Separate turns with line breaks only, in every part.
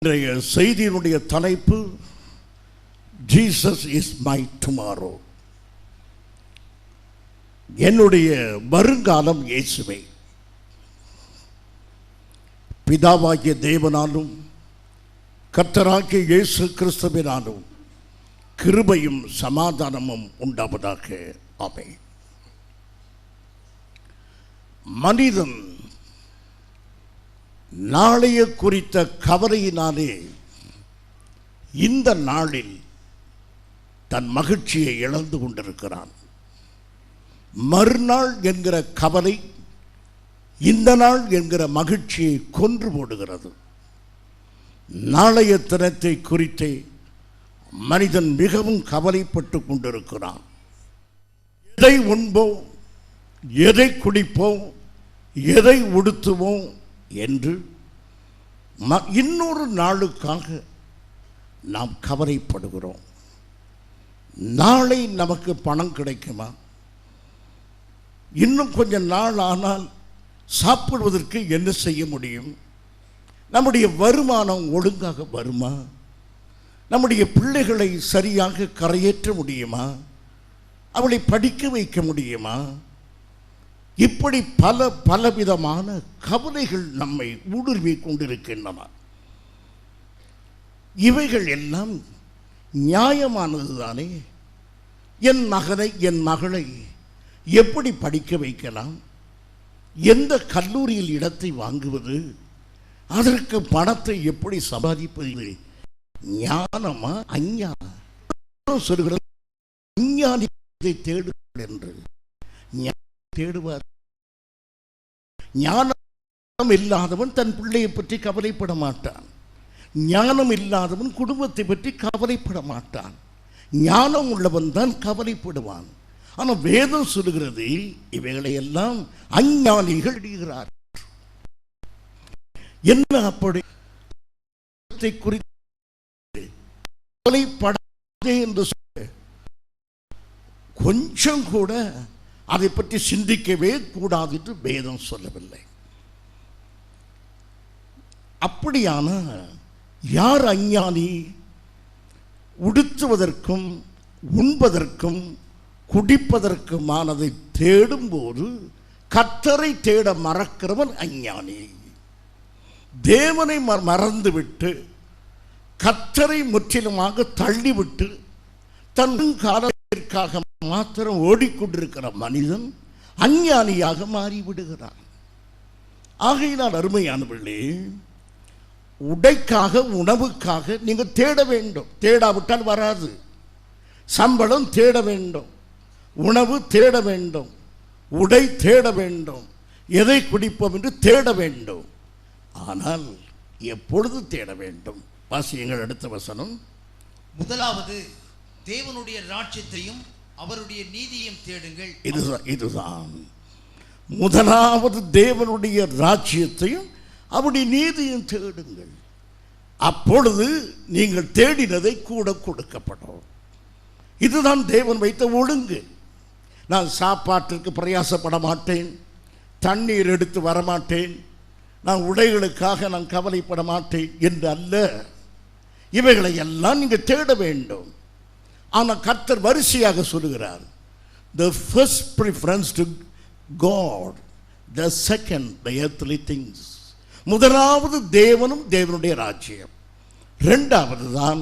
இன்றைய செய்தியினுடைய தலைப்பு Jesus is my tomorrow. என்னுடைய வருங்காலம் இயேசுவே. பிதாவாகிய தேவனாலும் கர்த்தராகிய இயேசு கிறிஸ்துவினாலும் கிருபையும் சமாதானமும் உண்டாவதாக. ஆமென். மனிதன் நாளைய குறித்த கவலையினாலே இந்த நாளில் தன் மகிழ்ச்சியை இழந்து கொண்டிருக்கிறான். மறுநாள் என்கிற கவலை இந்த நாள் என்கிற மகிழ்ச்சியை கொன்று போடுகிறது. நாளைய தினத்தை குறித்தே மனிதன் மிகவும் கவலைப்பட்டு கொண்டிருக்கிறான். எதை உண்போம், எதை குடிப்போம், எதை உடுத்துவோம் என்று இன்னொரு நாளுக்காக நாம் கவலைப்படுகிறோம். நாளை நமக்கு பணம் கிடைக்குமா? இன்னும் கொஞ்ச நாள் ஆனால் சாப்பிடுவதற்கு என்ன செய்ய முடியும்? நம்முடைய வருமானம் ஒழுங்காக வருமா? நம்முடைய பிள்ளைகளை சரியாக கரையேற்ற முடியுமா? அவளை படிக்க வைக்க முடியுமா? இப்படி பலவிதமான கவலைகள் நம்மை ஊடுருவி கொண்டிருக்கின்றன. இவைகள் எல்லாம் நியாயமானது தானே? என் மகனை என் மகளை எப்படி படிக்க வைக்கலாம்? எந்த கல்லூரியில் இடத்தை வாங்குவது? அதற்கு பணத்தை எப்படி சம்பாதிப்பது? ஞானமா அஞ்ஞானம்? சொல்கிறது அஞ்ஞானத்தை தேடுங்கள் என்று. தேடுவார். ஞானம் இல்லாதவன் தன் பிள்ளையை பற்றி கவலைப்பட மாட்டான். ஞானம் இல்லாதவன் குடும்பத்தை பற்றி கவலைப்பட மாட்டான். ஞானம் உள்ளவன் தான் கவலைப்படுவான். ஆனால் வேதம் சொல்லுகிறது இவைகளை எல்லாம் அஞ்ஞானிகள் இடுகிறார். என்ன அப்படி குறித்து கவலைப்படாதே என்று சொல்ல கொஞ்சம் கூட அதை பற்றி சிந்திக்கவே கூடாது என்று வேதம் சொல்லவில்லை. அப்படியான யார் அஞ்ஞானி? உடுத்துவதற்கும் உண்பதற்கும் குடிப்பதற்குமானதை தேடும்போது கர்த்தரை தேட மறக்கிறவன் அஞ்ஞானி. தேவனை மறந்துவிட்டு கர்த்தரை முற்றிலுமாக தள்ளிவிட்டு தன் காலத்திற்காக மாத்திரம் ஓடிக்கொண்டிருக்கிற மனிதன் அஞ்ஞானியாக மாறிவிடுகிறான். ஆகையினால் அருமையானவர்களே, உடைக்காக உணவுக்காக நீங்கள் தேட வேண்டும். தேடாவிட்டால் வராது. சம்பளம் தேட வேண்டும், உணவு தேட வேண்டும், உடை தேட வேண்டும், எதை குடிப்போம் என்று தேட வேண்டும். ஆனால் எப்பொழுது தேட வேண்டும்? வாசியங்கள் அடுத்த வசனம்.
முதலாவது தேவனுடைய ராஜ்யத்தையும் அவருடைய நீதியையும் தேடுங்கள்.
இதுதான் முதலாவது. தேவனுடைய ராஜ்யத்தையும் அவருடைய நீதியையும் தேடுங்கள். அப்பொழுது நீங்கள் தேடினதை கூட கொடுக்கப்படும். இதுதான் தேவன் வைத்த ஒழுங்கு. நான் சாப்பாட்டிற்கு பிரயாசப்பட மாட்டேன், தண்ணீர் எடுத்து வரமாட்டேன், நான் உடைகளுக்காக நான் கவலைப்பட மாட்டேன் என்று அல்ல. இவைகளை எல்லாம் நீங்கள் தேட வேண்டும். ஆனால் கர்த்தர் வரிசையாக சொல்லுகிறார். The first preference to God, the second the earthly things. முதலாவது தேவனும் தேவனுடைய ராஜ்யம், இரண்டாவது தான்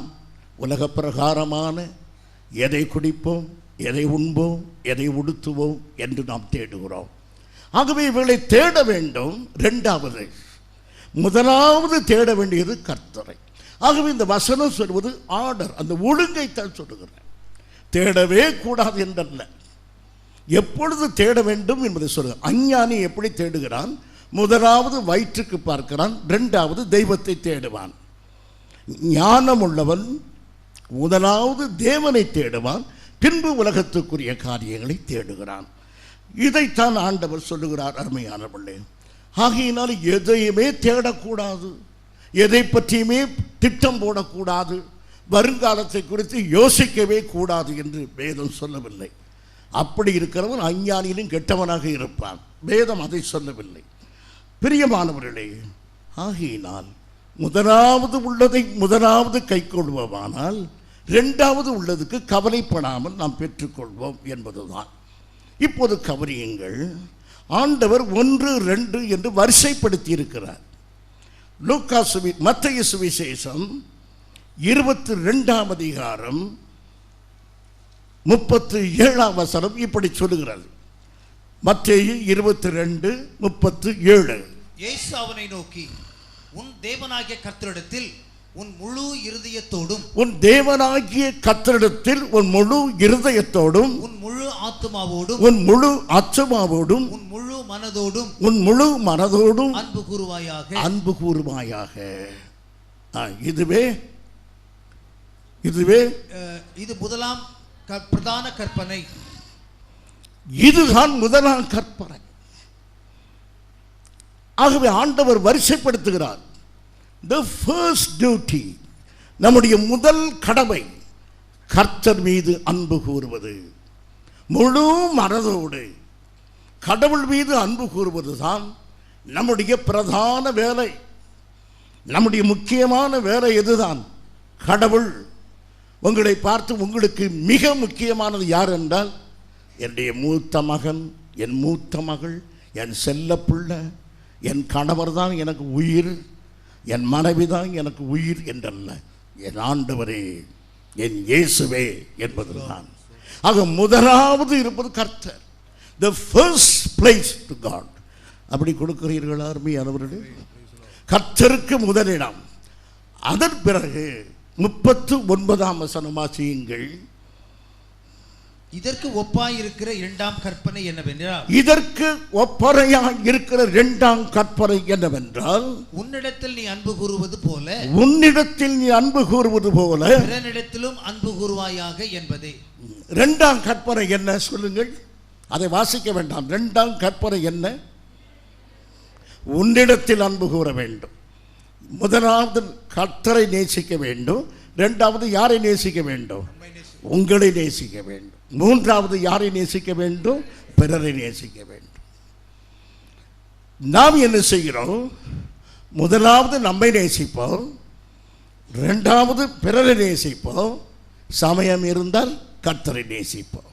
உலக பிரகாரமான எதை குடிப்போம், எதை உண்போம், எதை உடுத்துவோம் என்று நாம் தேடுகிறோம். ஆகவே இவர்களை தேட வேண்டும். இரண்டாவது, முதலாவது தேட வேண்டியது கர்த்தரை. ஆகவே இந்த வசனம் சொல்வது ஆர்டர், அந்த ஒழுங்கை தான் சொல்லுகிறேன். தேடவே கூடாது என்றல்ல, எப்பொழுது தேட வேண்டும் என்பதை சொல்லுங்க. அஞ்ஞானி எப்படி தேடுகிறான்? முதலாவது வயிற்றுக்கு பார்க்கிறான், இரண்டாவது தெய்வத்தை தேடுவான். ஞானம் உள்ளவன் முதலாவது தேவனை தேடுவான், பின்பு உலகத்துக்குரிய காரியங்களை தேடுகிறான். இதைத்தான் ஆண்டவர் சொல்லுகிறார். அருமையானவர்களே, ஆகையினால் எதையுமே தேடக்கூடாது, எதை பற்றியுமே திட்டம் போடக்கூடாது, வருங்காலத்தை குறித்து யோசிக்கவே கூடாது என்று வேதம் சொல்லவில்லை. அப்படி இருக்கிறவன் அஞ்ஞானியிலும் கெட்டவனாக இருப்பான். வேதம் அதை சொல்லவில்லை. பிரியமானவர்களே, ஆகையினால் முதலாவது உள்ளதை முதலாவது கை கொள்வோமானால் இரண்டாவது உள்ளதுக்கு கவலைப்படாமல் நாம் பெற்றுக்கொள்வோம் என்பதுதான். இப்போது கவனியுங்கள், ஆண்டவர் 1, 2 என்று வரிசைப்படுத்தி இருக்கிறார். மத்தேயு சுவிசேஷம் 22ஆம் அதிகாரம் 37ஆம் வசனம் இப்படி சொல்லுகிறது. மத்தேயு 22:37.
இயேசு அவனை நோக்கி, உன் தேவனாகிய கர்த்தரிடத்தில் உன் முழு இருதயத்தோடும்,
உன் தேவனாகிய கர்த்தரிடத்தில் உன் முழு இருதயத்தோடும்,
உன் முழு ஆத்துமாவோடும்,
உன் முழு ஆத்துமாவோடும்,
உன் முழு மனதோடும்,
உன் முழு மனதோடும்
அன்பு கூறுவாயாக.
அன்பு கூறுவாயாக. இதுவே இது
முதலாம் பிரதான கற்பனை.
இதுதான் முதலாம் கற்பனை. ஆகவே ஆண்டவர் வரிசைப்படுத்துகிறார். The first duty, நம்முடைய முதல் கடமை கர்த்தர் மீது அன்பு கூறுவது. முழு மனதோடு கடவுள் மீது அன்பு கூறுவதுதான் நம்முடைய பிரதான வேலை. நம்முடைய முக்கியமான வேலை எதுதான்? கடவுள் உங்களை பார்த்து, உங்களுக்கு மிக முக்கியமானது யார் என்றால், என்னுடைய மூத்த மகன், என் மூத்த மகள், என் செல்ல பிள்ளை, என் கணவர் தான் எனக்கு உயிர், என் மனைவி தான் எனக்கு உயிர் என்றல்ல, என் ஆண்டவரே, என் இயேசுவே என்பதுதான். ஆக முதலாவது இருப்பது கர்த்தர். The first place to God. அப்படி கொடுக்கிறீர்கள் அருமையானவர்களே? கர்த்தருக்கு முதலிடம். அதன் பிறகு 39ஆம் வசனம் வாசியுங்கள்.
இதற்கு ஒப்பாய் இருக்கிற இரண்டாம் கற்பனை என்னவென்றால்,
இதற்கு ஒப்பறையாய் இருக்கிற இரண்டாம் கற்பனை என்னவென்றால்,
உன்னிடத்தில் நீ அன்பு கூறுவது போல,
உன்னிடத்தில் நீ அன்பு கூறுவது போல
பிறனிடத்திலும் அன்பு கூறுவாயாக என்பதே.
இரண்டாம் கற்பனை என்ன சொல்லுங்கள்? அதை வாசிக்க வேண்டாம். இரண்டாம் கற்பனை என்ன? உன்னிடத்தில் அன்பு கூற வேண்டும். முதலாவது கர்த்தரை நேசிக்க வேண்டும். இரண்டாவது யாரை நேசிக்க வேண்டும்? உங்களை நேசிக்க வேண்டும். மூன்றாவது யாரை நேசிக்க வேண்டும்? பிறரை நேசிக்க வேண்டும். நாம் என்ன செய்கிறோம்? முதலாவது நம்மை நேசிப்போம், இரண்டாவது பிறரை நேசிப்போம், சமயம் இருந்தால் கர்த்தரை நேசிப்போம்.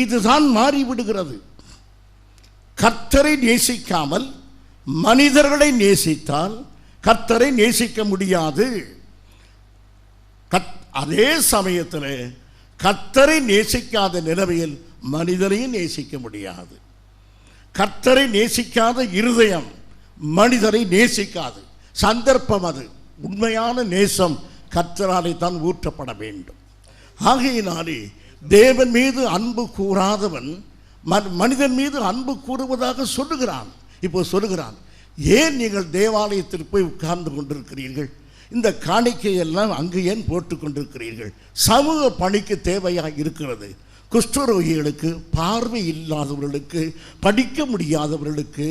இதுதான் மாறிவிடுகிறது. கர்த்தரை நேசிக்காமல் மனிதர்களை நேசித்தால் கர்த்தரை நேசிக்க முடியாது. அதே சமயத்தில் கர்த்தரை நேசிக்காத நிலைமையில் மனிதரையும் நேசிக்க முடியாது. கர்த்தரை நேசிக்காத இருதயம் மனிதரை நேசிக்காது. சந்தர்ப்பம் அது. உண்மையான நேசம் கர்த்தராலே தான் ஊற்றப்பட வேண்டும். ஆகையினாலே தேவன் மீது அன்பு கூறாதவன் மனிதன் மீது அன்பு கூறுவதாக சொல்லுகிறான். இப்போ சொல்லுகிறான், ஏன் நீங்கள் தேவாலயத்தில் போய் உட்கார்ந்து கொண்டிருக்கிறீர்கள்? இந்த காணிக்கையெல்லாம் அங்கு ஏன் போட்டு கொண்டிருக்கிறீர்கள்? சமூக பணிக்கு தேவையாக இருக்கிறது. குஷ்டரோகிகளுக்கு, பார்வை இல்லாதவர்களுக்கு, படிக்க முடியாதவர்களுக்கு,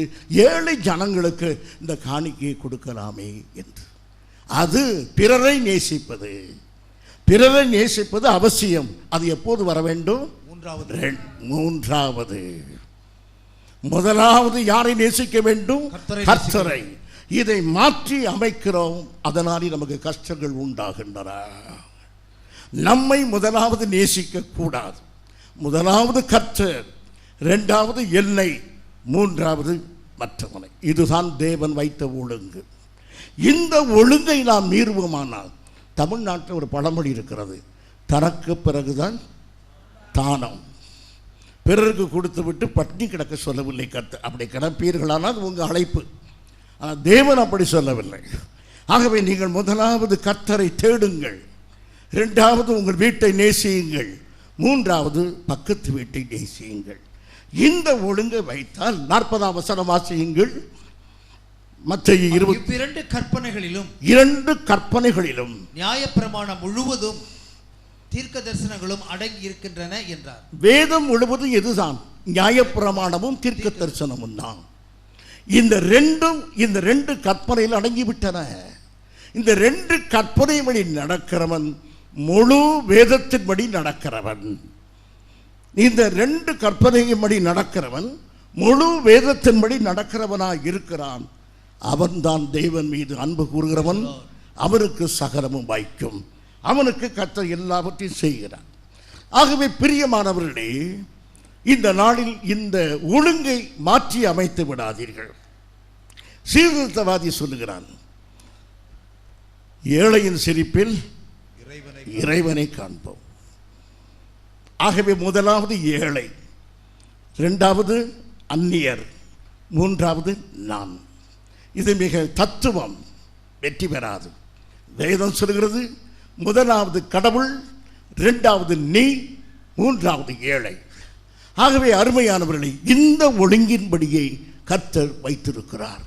ஏழை ஜனங்களுக்கு இந்த காணிக்கையை கொடுக்கலாமே என்று. அது பிறரை நேசிப்பது. பிறரை நேசிப்பது அவசியம். அது எப்போது வர வேண்டும்? மூன்றாவது. முதலாவது யாரை நேசிக்க வேண்டும்? கர்த்தரை. இதை மாற்றி அமைக்கிறோம். அதனாலே நமக்கு கஷ்டங்கள் உண்டாகின்றன. நம்மை முதலாவது நேசிக்க கூடாது. முதலாவது கர்த்தர், இரண்டாவது என்னை, மூன்றாவது மற்றவனை. இதுதான் தேவன் வைத்த ஒழுங்கு. இந்த ஒழுங்கை நாம் மீறுவோமானால், தமிழ்நாட்டில் ஒரு பழமொழி இருக்கிறது, தனக்கு பிறகுதான் தானம். பிறருக்கு கொடுத்து விட்டு பட்னி கிடக்க சொல்லவில்லை கர்த்தர். அப்படி கிடப்பீர்களானால் அது உங்கள் அழைப்பு. ஆனால் தேவன் அப்படி சொல்லவில்லை. ஆகவே நீங்கள் முதலாவது கர்த்தரை தேடுங்கள், இரண்டாவது உங்கள் வீட்டை நேசியுங்கள், மூன்றாவது பக்கத்து வீட்டை நேசியுங்கள். இந்த ஒழுங்கை வைத்தால் 40ஆம் வசனம் வாசியுங்கள். மத்தேயு 22
கற்பனைகளிலும்,
2 கற்பனைகளிலும்
நியாயப்பிரமாணம் முழுவதும் தீர்க்க தரிசனங்களும் அடங்கி இருக்கின்றன என்றார். வேதம்
முழுவதும் எதுதான்? நியாயப்பிரமாணமும் தீர்க்க தரிசனமும் தான். இந்த ரெண்டு கற்பனையில் அடங்கிவிட்டன. இந்த 2 கற்பனைப்படி நடக்கிறவன் முழு வேதத்தின்படி நடக்கிறவன். இந்த 2 கற்பனையின்படி நடக்கிறவன் முழு வேதத்தின்படி நடக்கிறவனாக இருக்கிறான். அவன்தான் தேவன் மீது அன்பு கூறுகிறவன், அவனுக்கு சகலமும் வாய்க்கும். அவனுக்கு கர்த்தர் எல்லாவற்றையும் செய்கிறார். ஆகவே பிரியமானவர்களே, இந்த நாளில் இந்த ஒழுங்கை மாற்றி அமைத்து விடாதீர்கள். சீர்திருத்தவாதி சொல்லுகிறான், ஏழையின் சிரிப்பில் இறைவனை காண்போம். ஆகவே முதலாவது ஏழை, இரண்டாவது அந்நியர், மூன்றாவது நான். இது மிக தத்துவம், வெற்றி பெறாது. வேதம் சொல்கிறது முதலாவது கடவுள், இரண்டாவது நீ, மூன்றாவது ஏழை. ஆகவே அருமையானவர்களை, இந்த ஒழுங்கின்படியே கர்த்தர் வைத்திருக்கிறார்.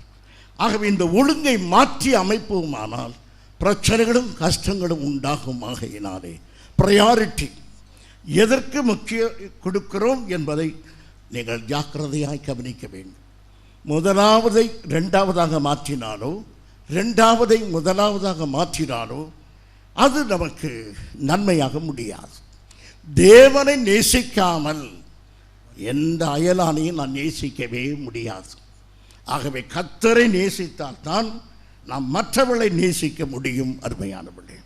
ஆகவே இந்த ஒழுங்கை மாற்றி அமைப்போமானால் பிரச்சனைகளும் கஷ்டங்களும் உண்டாகும். ஆகையினாலே ப்ரையாரிட்டி, எதற்கு முக்கிய கொடுக்கிறோம் என்பதை நீங்கள் ஜாக்கிரதையாய் கவனிக்க வேண்டும். முதலாவதை இரண்டாவதாக மாற்றினாலோ, இரண்டாவதை முதலாவதாக மாற்றினாலோ அது நமக்கு நன்மையாக முடியாது. தேவனை நேசிக்காமல் எந்த அயலானையும் நான் நேசிக்கவே முடியாது. ஆகவே கர்த்தரை நேசித்தால்தான் நாம் மற்றவர்களை நேசிக்க முடியும். அருமையானவர்களே,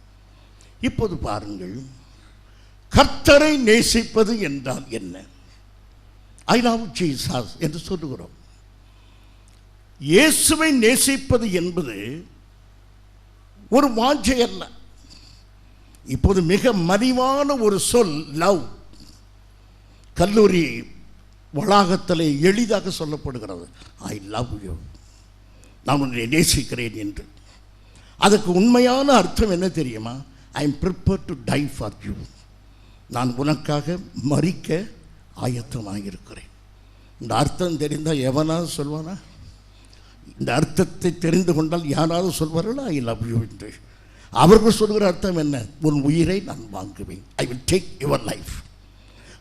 இப்போது பாருங்கள், கர்த்தரை நேசிப்பது என்றால் என்ன? ஐ லவ் ஜீசஸ் என்று சொல்லுகிறோம். இயேசுவை நேசிப்பது என்பது ஒரு வாஞ்சை அல்ல. இப்போது மிக மலிவான ஒரு சொல் லவ். கல்லூரி வளாகத்திலே எளிதாக சொல்லப்படுகிறது, ஐ லவ் யூ, நான் உன்னை நேசிக்கிறேன் என்று. அதுக்கு உண்மையான அர்த்தம் என்ன தெரியுமா? I am prepared to tie for you, நான் உனக்காக மரிக்க ஆயத்தமாக இருக்கிறேன். இந்த அர்த்தம் தெரிந்தால் எவனாவது சொல்வானா? இந்த அர்த்தத்தை தெரிந்து கொண்டால் யாராவது சொல்வார்களா ஐ லவ் யூ என்று? அவர்கள் சொல்கிற அர்த்தம் என்ன? உன் உயிரை நான் வாங்குவேன், I will take your life.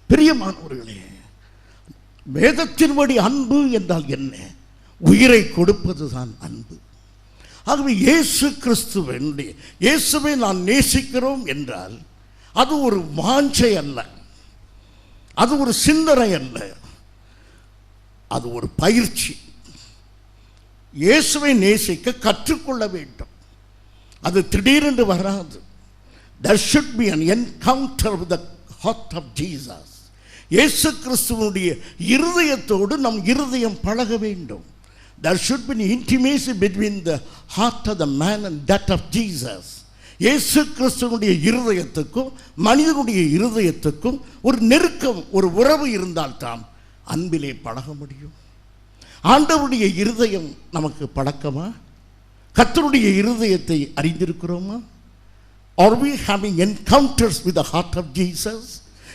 பிரியமானவர்களே, வேதத்தின்படி அன்பு என்றால் என்ன? உயிரை கொடுப்பது தான் அன்பு. ஆகவே இயேசு கிறிஸ்துவனுடைய இயேசுவை நான் நேசிக்கிறோம் என்றால் அது ஒரு வாஞ்சை அல்ல, அது ஒரு சிந்தனை அல்ல, அது ஒரு பயிற்சி. இயேசுவை நேசிக்க கற்றுக்கொள்ள வேண்டும். அது திடீரென்று வராது. There should be an encounter with the heart of Jesus. இயேசு கிறிஸ்துவனுடைய இருதயத்தோடு நம் இருதயம் பழக வேண்டும். There should be an intimacy between the heart of the man and that of Jesus. இயேசு கிறிஸ்துவனுடைய இருதயத்துக்கும் மனிதனுடைய இருதயத்துக்கும் ஒரு நெருக்கம், ஒரு உறவு இருந்தால்தான் அன்பிலே பழக முடியும். ஆண்டவருடைய இருதயம் நமக்கு பழக்கமா? கர்த்தருடைய இருதயத்தை அறிந்திருக்கிறோமா? Are we having encounters with the heart of Jesus?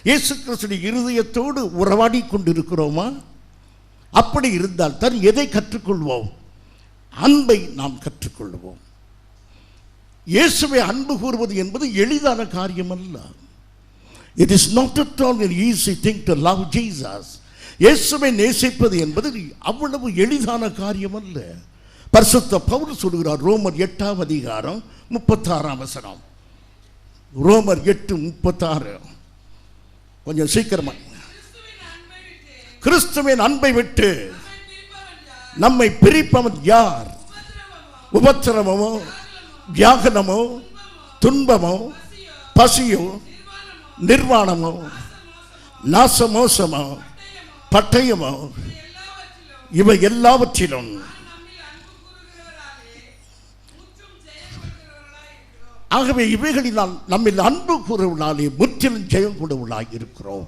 இயேசு கிறிஸ்துவின் இருதயத்தோடு உறவாடி கொண்டிருக்கிறோமா? அப்படி இருந்தால் தான் எதை கற்றுக்கொள்வோம்? அன்பை நாம் கற்றுக்கொள்வோம். இயேசுவை அன்பு கூறுவது என்பது எளிதான காரியம் அல்ல. It is not at all an easy thing to love Jesus. இயேசுவை நேசிப்பது என்பது அவ்வளவு எளிதான காரியம் அல்ல. பரிசுத்த பவுல் சொல்கிறார், ரோமர் 8ஆம் அதிகாரம் 36ஆம் வசனம். ரோமர் 8:36. கொஞ்சம் சீக்கிரமா. கிறிஸ்துவின் அன்பை விட்டு நம்மை பிரிப்பவன் யார்? உபத்திரவமோ, வியாகுலமோ, துன்பமோ, பசியோ, நிர்வாணமோ, நாசமோசமோ, பட்டயமோ, இவை எல்லாவற்றிலும் ஆகவே இவைகளினால் நம்மில் அன்பு கூறுவனாலே முற்றிலும் ஜெயம் கூடுவனாக இருக்கிறோம்.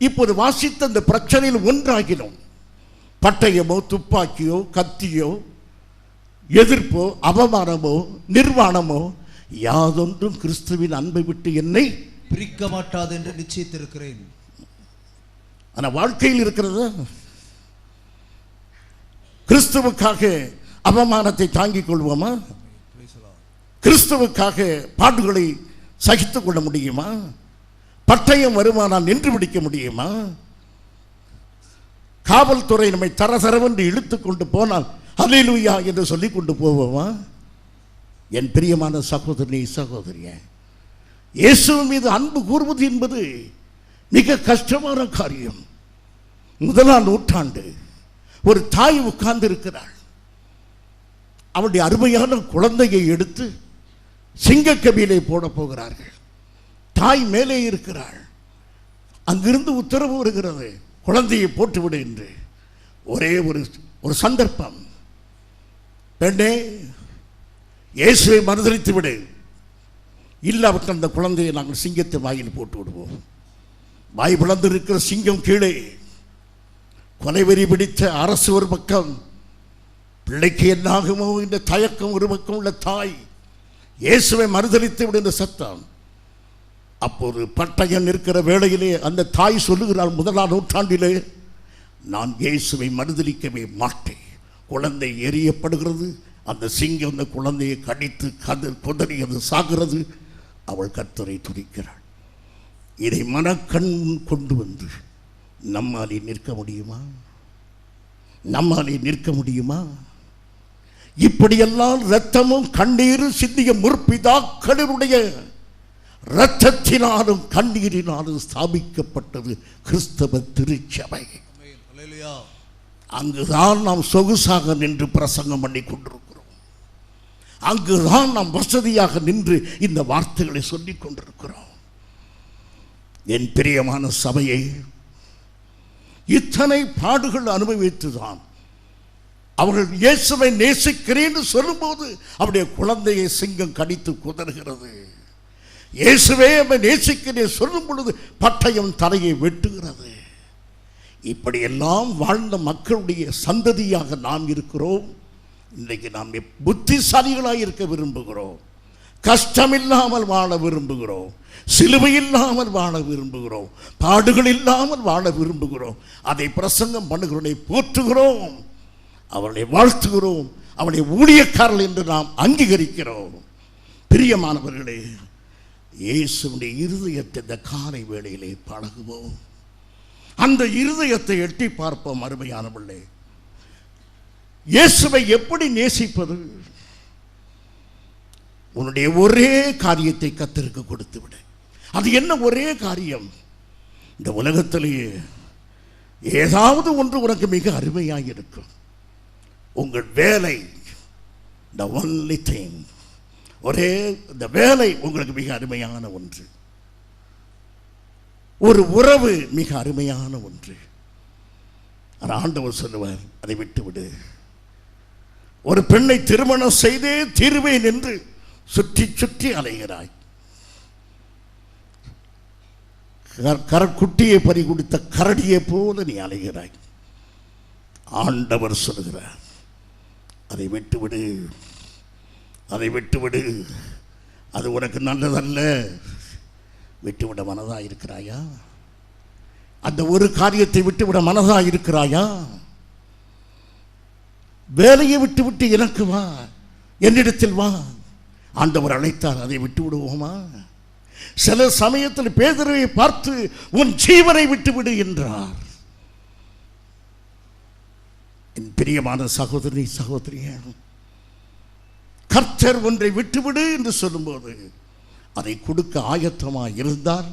இப்போது வாசித்த இந்த பிரச்சனையில் ஒன்றாகினோம். பட்டயமோ, துப்பாக்கியோ, கத்தியோ, எதிர்ப்போ, அவமானமோ, நிர்வாணமோ யாதொன்றும் கிறிஸ்துவின் அன்பை விட்டு என்னை
பிரிக்க மாட்டாது என்று நிச்சயித்திருக்கிறேன்.
ஆனால் வாழ்க்கையில் இருக்கிறது, கிறிஸ்துவுக்காக அவமானத்தை தாங்கிக் கொள்வோமா? கிறிஸ்துவுக்காக பாடுகளை சகித்துக் கொள்ள முடியுமா? பட்டயம் வருமானால் நின்று பிடிக்க முடியுமா? காவல்துறை நம்மை தரதரவென்று இழுத்துக் கொண்டு போனால் அல்லேலூயா என்று சொல்லிக் கொண்டு போவோமா? என் பிரியமான சகோதரி, சகோதரியே, இயேசுவின் மீது அன்பு கூறுவது என்பது மிக கஷ்டமான காரியம். 1ஆம் நூற்றாண்டு ஒரு தாய் உட்கார்ந்து இருக்கிறாள். அவருடைய அருமையான குழந்தையை எடுத்து சிங்கக்கபியிலே போட போகிறார்கள். தாய் மேலே இருக்கிறாள். அங்கிருந்து உத்தரவு வருகிறது, குழந்தையை போட்டுவிடு என்று. ஒரே ஒரு சந்தர்ப்பம், பெண்ணே இயேசுவை மறுதலித்து விடு, இல்லாவிட்டால் அந்த குழந்தையை நாங்கள் சிங்கத்தை வாயில் போட்டு விடுவோம். வாய் பிளந்திருக்கிற சிங்கம் கீழே, கொலைவெறி பிடித்த அரசு ஒரு பக்கம், பிள்ளைக்கு என்னாகுமோ என்ற தயக்கம் ஒரு பக்கம் உள்ள தாய், இயேசுவை மறுதலித்து விடுகின்ற சத்தம். அப்போது பட்டயம் இருக்கிற வேளையிலே அந்த தாய் சொல்லுகிறார், 1ஆம் நூற்றாண்டிலே நான் இயேசுவை மறுதலிக்கவே மாட்டேன். குழந்தை எரியப்படுகிறது, அந்த சிங்கம் அந்த குழந்தையை கடித்து குதறி அது சாகிறது. அவள் கர்த்தரை துதிக்கிறாள். இதை மனக்கண் கொண்டு வந்து நம்மாலே நிற்க முடியுமா? நம்மாலே நிற்க முடியுமா? இப்படியெல்லாம் இரத்தமும் கண்ணீரும் சிந்திய முற்பிதாக்களுடைய இரத்தத்தினாலும் கண்ணீரினாலும் ஸ்தாபிக்கப்பட்டது கிறிஸ்தவ திருச்சபை. அங்குதான் நாம் சொகுசாக நின்று பிரசங்கம் பண்ணி கொண்டிருக்கிறோம். அங்குதான் நாம் வசதியாக நின்று இந்த வார்த்தைகளை சொல்லிக் கொண்டிருக்கிறோம். என் பிரியமான சபையை, இத்தனை பாடுகள் அனுபவித்துதான் அவர்கள் இயேசுவை நேசிக்கிறேன் சொல்லும்போது அவருடைய குழந்தையை சிங்கம் கடித்து குதறுகிறது. இயேசுவே அவரை நேசிக்கிறேன் சொல்லும் பொழுது பட்டயம் தலையை வெட்டுகிறது. இப்படியெல்லாம் வாழ்ந்த மக்களுடைய சந்ததியாக நாம் இருக்கிறோம். இன்றைக்கு நாம் புத்திசாலிகளாக இருக்க விரும்புகிறோம். கஷ்டமில்லாமல் வாழ விரும்புகிறோம். சிலுவை இல்லாமல் வாழ விரும்புகிறோம். பாடுகள் இல்லாமல் வாழ விரும்புகிறோம். அதை பிரசங்கம் பண்ணுகிறோம், போற்றுகிறோம், அவர்களை வாழ்த்துகிறோம், அவருடைய ஊழியக்காரர்கள் என்று நாம் அங்கீகரிக்கிறோம். பிரியமானவர்களே, இயேசுடைய இருதயத்தை இந்த காலை வேளையிலே பழகுவோம். அந்த இருதயத்தை எட்டி பார்ப்போம். அருமையானவர்களே, இயேசுவை எப்படி நேசிப்பது? உன்னுடைய ஒரே காரியத்தை கர்த்தருக்கு கொடுத்து விடு. அது என்ன ஒரே காரியம்? இந்த உலகத்திலேயே ஏதாவது ஒன்று உனக்கு மிக அருமையாக இருக்கும். உங்கள் வேலை, the only thing, ஒரே இந்த வேலை உங்களுக்கு மிக அருமையான ஒன்று. ஒரு உறவு மிக அருமையான ஒன்று. ஆண்டவர் சொல்லுவார், அதை விட்டுவிடு. ஒரு பெண்ணை திருமணம் செய்தே தீர்வேன் என்று சுற்றி சுற்றி அலைகிறாய். குட்டியை பறி கொடுத்த கரடியை போல நீ அலைகிறாய். ஆண்டவர் சொல்லுகிறார், அதை விட்டுவிடு, அதை விட்டுவிடு, அது உனக்கு நல்லதல்ல. விட்டுவிட மனதா இருக்கிறாயா? அந்த ஒரு காரியத்தை விட்டுவிட மனதா இருக்கிறாயா? வேலையை விட்டுவிட்டு எனக்கு வா, என்னிடத்தில் வா. ஆண்டவர் அழைத்தார், அதை விட்டு விடுவோமா? சில சமயத்தில் பேதுருவை பார்த்து உன் ஜீவனை விட்டுவிடு என்றார். என் பிரியமான சகோதரி சகோதரியே, கர்த்தர் ஒன்றை விட்டுவிடு என்று சொல்லும்போது அதை கொடுக்க ஆயத்தமாக இருந்தால்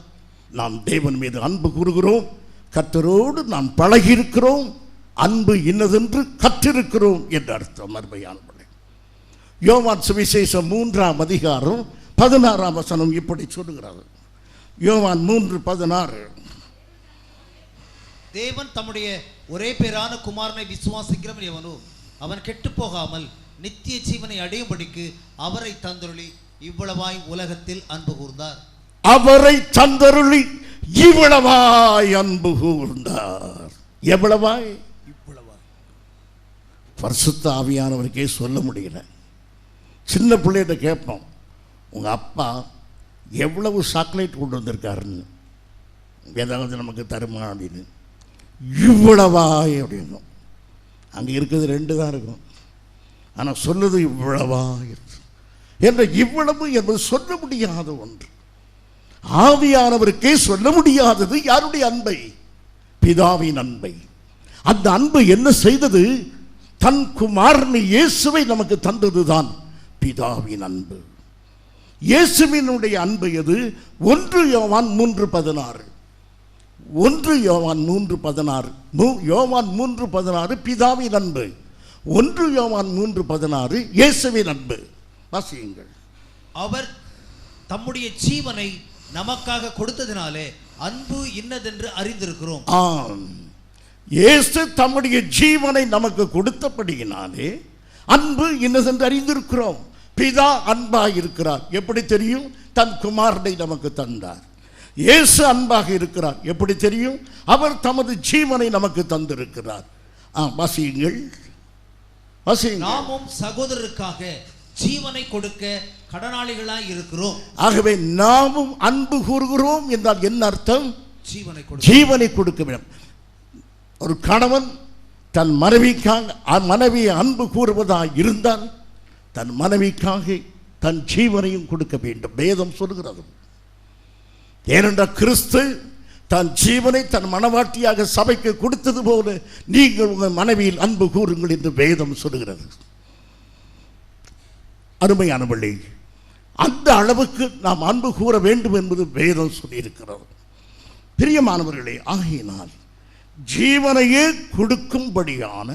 நாம் தேவன் மீது அன்பு கூறுகிறோம், கர்த்தரோடு நாம் பழகியிருக்கிறோம், அன்பு இன்னதென்று கற்றிருக்கிறோம் என்று அர்த்தம். அருமையானவர்களே, யோவான் சுவிசேஷம் 3ஆம் அதிகாரம் 16ஆம் வசனம் இப்படி சொல்லுகிறது. யோவான் 3:16,
தேவன் தம்முடைய ஒரே பேரான குமாரனை விசுவாசிக்கிறவன் எவனோ அவன் கெட்டு போகாமல் நித்திய ஜீவனை அடையும்படிக்கு அவரை தந்தருளி இவ்வளவாய் உலகத்தில் அன்பு கூர்ந்தார்.
அவரை தந்தருளி இவ்வளவாய் அன்பு கூர்ந்தார். எவ்வளவாய்? இவ்வளவாய். பரிசுத்த ஆவியானவருக்கே சொல்ல முடியல. சின்ன பிள்ளைகிட்ட கேட்போம், உங்க அப்பா எவ்வளவு சாக்லேட் கொண்டு வந்திருக்காருன்னு, ஏதாவது நமக்கு தருமா அப்படின்னு. இவ்வளவாய் அப்படின்னும். அங்கே இருக்கிறது 2 தான் இருக்கும், ஆனால் சொல்லுது இவ்வளவாய் என்ற. இவ்வளவு என்பது சொல்ல முடியாத ஒன்று. ஆவியானவருக்கே சொல்ல முடியாதது யாருடைய அன்பை? பிதாவின் அன்பை. அந்த அன்பு என்ன செய்தது? தன் குமாரன் இயேசுவை நமக்கு தந்ததுதான் பிதாவின் அன்பு. இயேசுவினுடைய அன்பு எது? 1 யோவான் 3:16. 1 யோவான் 3:16. யோவான் 3:16 பிதாவின் அன்பு. 1 யோவான் 3:16 இயேசுவின் அன்பு. வாசியுங்கள்.
அவர் தம்முடைய ஜீவனை நமக்காக கொடுத்ததினாலே அன்பு இன்னதென்று அறிந்திருக்கிறோம்.
இயேசு தம்முடைய ஜீவனை நமக்கு கொடுத்தபடியினாலே அன்பு இன்னதென்று அறிந்திருக்கிறோம். பிதா அன்பாக இருக்கிறார். எப்படி தெரியும்? தன் குமாரனை நமக்கு தந்தார். இயேசு அன்பாக இருக்கிறார். எப்படி தெரியும்? அவர் தமது ஜீவனை நமக்கு தந்திருக்கிறார். வாசியுங்கள்.
நாமும் சகோதரருக்காக ஜீவனை கொடுக்க கடனாளிகளாய் இருக்கிறோம்.
ஆகவே நாமும் அன்பு கூறுகிறோம் என்றால் என்ன அர்த்தம்? ஜீவனை கொடுக்க வேண்டும். ஒரு கணவன் தன் மனைவியை அன்பு கூறுவதாக இருந்தால் தன் மனைவிக்காக தன் ஜீவனையும் கொடுக்க வேண்டும். வேதம் சொல்கிறது. ஏனென்றால் கிறிஸ்து தன் ஜீவனை தன் மனவாட்டியாக சபைக்கு கொடுத்தது போல நீங்கள் உங்கள் மனைவியில் அன்பு கூறுங்கள் என்று வேதம் சொல்கிறது. அருமையானவர்களே, அந்த அளவுக்கு நாம் அன்பு கூற வேண்டும் என்பது வேதம் சொல்லியிருக்கிறது. பிரியமானவர்களே, ஆகையினால் ஜீவனையே கொடுக்கும்படியான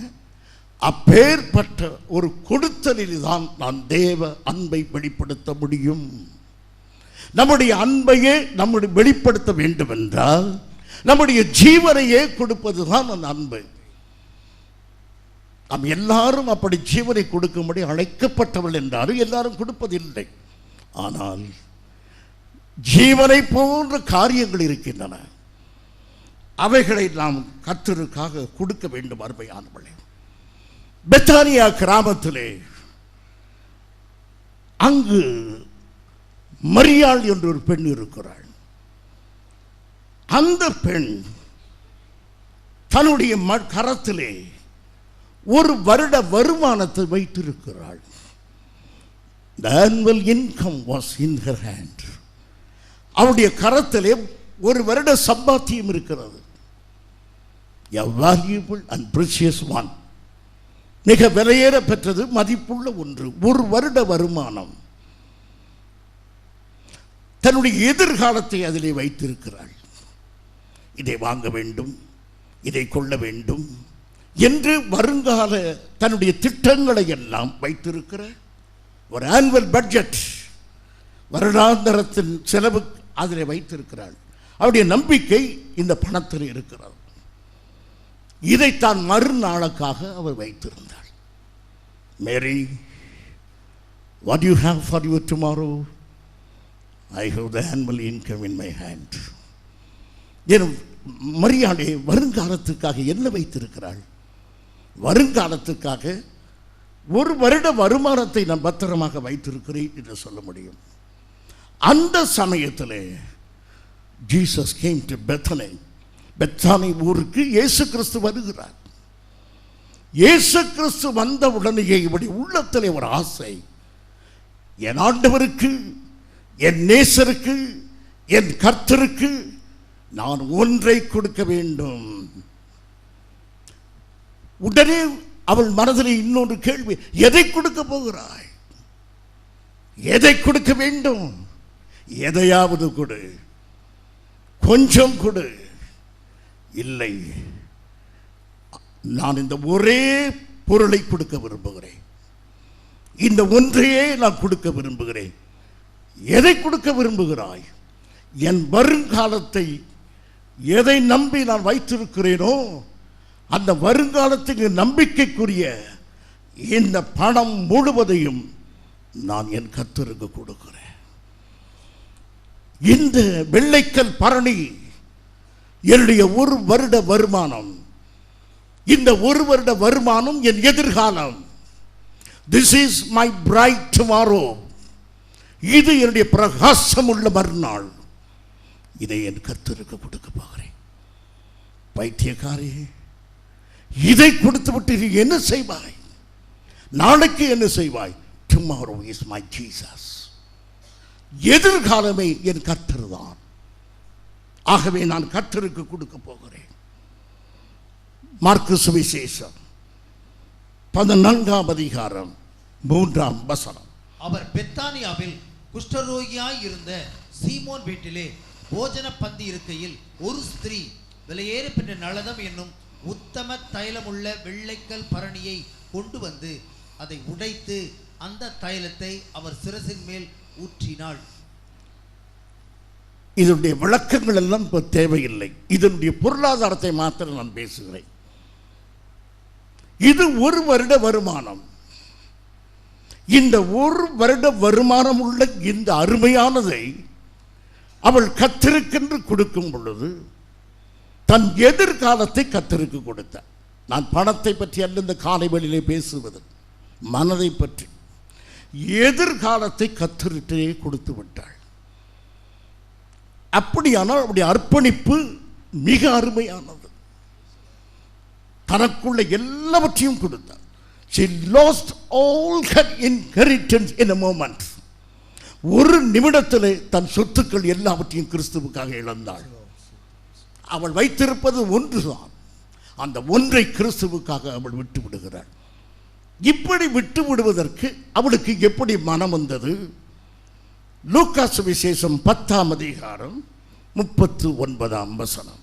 அப்பேற்பட்ட ஒரு கொடுத்தலில் தான் நான் தேவ அன்பை வெளிப்படுத்த முடியும். நம்முடைய அன்பையே நம்முடைய வெளிப்படுத்த வேண்டும் என்றால் நம்முடைய ஜீவனையே கொடுப்பதுதான் அந்த அன்பு. நாம் எல்லாரும் அப்படி ஜீவனை கொடுக்கும்படி அழைக்கப்பட்டவர்கள் என்றாலும் எல்லாரும் கொடுப்பதில்லை. ஆனால் ஜீவனை போன்ற காரியங்கள் இருக்கின்றன. அவைகளை நாம் கர்த்தருக்காக கொடுக்க வேண்டும். அருமையானவர்களே, பெத்தானியா கிராமத்திலே அங்கு மரியாள் என்ற ஒரு பெண் இருக்கிறாள். அந்த பெண் தன்னுடைய கரத்திலே 1 வருட வருமானத்தை வைத்திருக்கிறாள். The annual income was in her hand. அவருடைய கரத்திலே 1 வருட சம்பாத்தியம் இருக்கிறது. A valuable and precious one. மிக விலையேற பெற்றது, மதிப்புள்ள ஒன்று. 1 வருட வருமானம். தன்னுடைய எதிர்காலத்தை அதிலே வைத்திருக்கிறாள். இதை வாங்க வேண்டும், இதை கொள்ள வேண்டும் என்று வருங்கால தன்னுடைய திட்டங்களை எல்லாம் வைத்திருக்கிற ஒரு ஆனுவல் பட்ஜெட், வருடாந்திரத்தின் செலவு அதிலே வைத்திருக்கிறாள். அவருடைய நம்பிக்கை இந்த பணத்தில் இருக்கிறது. இதைத்தான் மறுநாளுக்காக அவர் வைத்திருந்தாள். மேரி, what do you have for you tomorrow? I have the annual income in my hand. என் மரியாதை வருங்காலத்துக்காக என்ன வைத்திருக்கிறாள்? வருங்காலத்துக்காக 1 வருட வருமானத்தை நான் பத்திரமாக வைத்திருக்கிறேன் என்று சொல்ல முடியும். அந்த சமயத்தில் Jesus came to Bethany. Bethany ஊருக்கு இயேசு கிறிஸ்து வருகிறார். இயேசு கிறிஸ்து வந்த உடனேயே இப்படி உள்ளத்திலே ஒரு ஆசை, என் ஆண்டவருக்கு, என் நேசருக்கு, என் கர்த்தருக்கு நான் ஒன்றை கொடுக்க வேண்டும். உடனே அவள் மனதில் இன்னொரு கேள்வி, எதை கொடுக்க போகிறாய்? எதை கொடுக்க வேண்டும்? எதையாவது கொடு, கொஞ்சம் கொடு. இல்லை, நான் இந்த ஒரே பொருளை கொடுக்க விரும்புகிறேன். இந்த ஒன்றையே நான் கொடுக்க விரும்புகிறேன். எதை கொடுக்க விரும்புகிறாய்? என் வருங்காலத்தை எதை நம்பி நான் வைத்திருக்கிறேனோ அந்த வருங்காலத்துக்கு நம்பிக்கைக்குரிய இந்த பணம் முழுவதையும் நான் என் கர்த்தருக்கு கொடுக்கிறேன். இந்த வெள்ளைக்கல் பரணி என்னுடைய 1 வருட வருமானம். இந்த 1 வருட வருமானம் என் எதிர்காலம். This is my bright tomorrow. இது என்னுடைய பிரகாசம் உள்ள மறுநாள். இதை என் கர்த்தருக்கு கொடுக்க போகிறேன். பைத்தியக்காரி, இதை கொடுத்து விட்டு நீ என்ன செய்வாய்? நாளைக்கு என்ன செய்வாய்? Tomorrow is my Jesus. எதிர்காலமே என் கர்த்தர் தான். ஆகவே நான் கர்த்தருக்கு கொடுக்க போகிறேன். மார்க்கு சுவிசேஷம் 14ஆம் அதிகாரம் 3ஆம் வசனம்.
அவர் பெத்தானியாவில் குஷ்டரோகியாய் இருந்த சீமோன் வீட்டிலே போஜன பந்தி இருக்கையில் ஒரு ஸ்திரீ விலையேற பெற்ற நளதம் என்னும் உத்தம தைலமுள்ள வெள்ளைக்கல் பரணியை கொண்டு வந்து அதை உடைத்து அந்த தைலத்தை அவர் சிரசின் மேல் ஊற்றினாள்.
இதனுடைய விளக்கங்கள் எல்லாம் இப்போ தேவையில்லை. இதனுடைய பொருளாதாரத்தை மாத்திரம் நான் பேசுகிறேன். இது 1 வருட வருமானம். இந்த 1 வருட வருமானம் உள்ள இந்த அருமையானதை அவள் கர்த்தருக்கென்று கொடுக்கும் பொழுது தன் எதிர்காலத்தை கர்த்தருக்கு கொடுத்தார். நான் பணத்தை பற்றி அல்ல இந்த காலை வேளையிலே பேசுவது, மனதை பற்றி. எதிர்காலத்தை கர்த்தருக்கே கொடுத்து விட்டாள். அப்படியானால் அவருடைய அர்ப்பணிப்பு மிக அருமையானது. தனக்குள்ள எல்லாவற்றையும் கொடுத்தார். She lost all her inheritance in a moment. ஒரு நிமிடத்திலே தன் சொத்துக்கள் எல்லாவற்றையும் கிறிஸ்துவுக்காக இழந்தாள். அவள் வைத்திருப்பது ஒன்றுதான். அந்த ஒன்றை கிறிஸ்துவுக்காக அவள் விட்டு விடுகிறாள். இப்படி விட்டு விடுவதற்கு அவளுக்கு எப்படி மனம் வந்தது? லூக்கா சுவிசேஷம் 10ஆம் அதிகாரம் 39ஆம் வசனம்.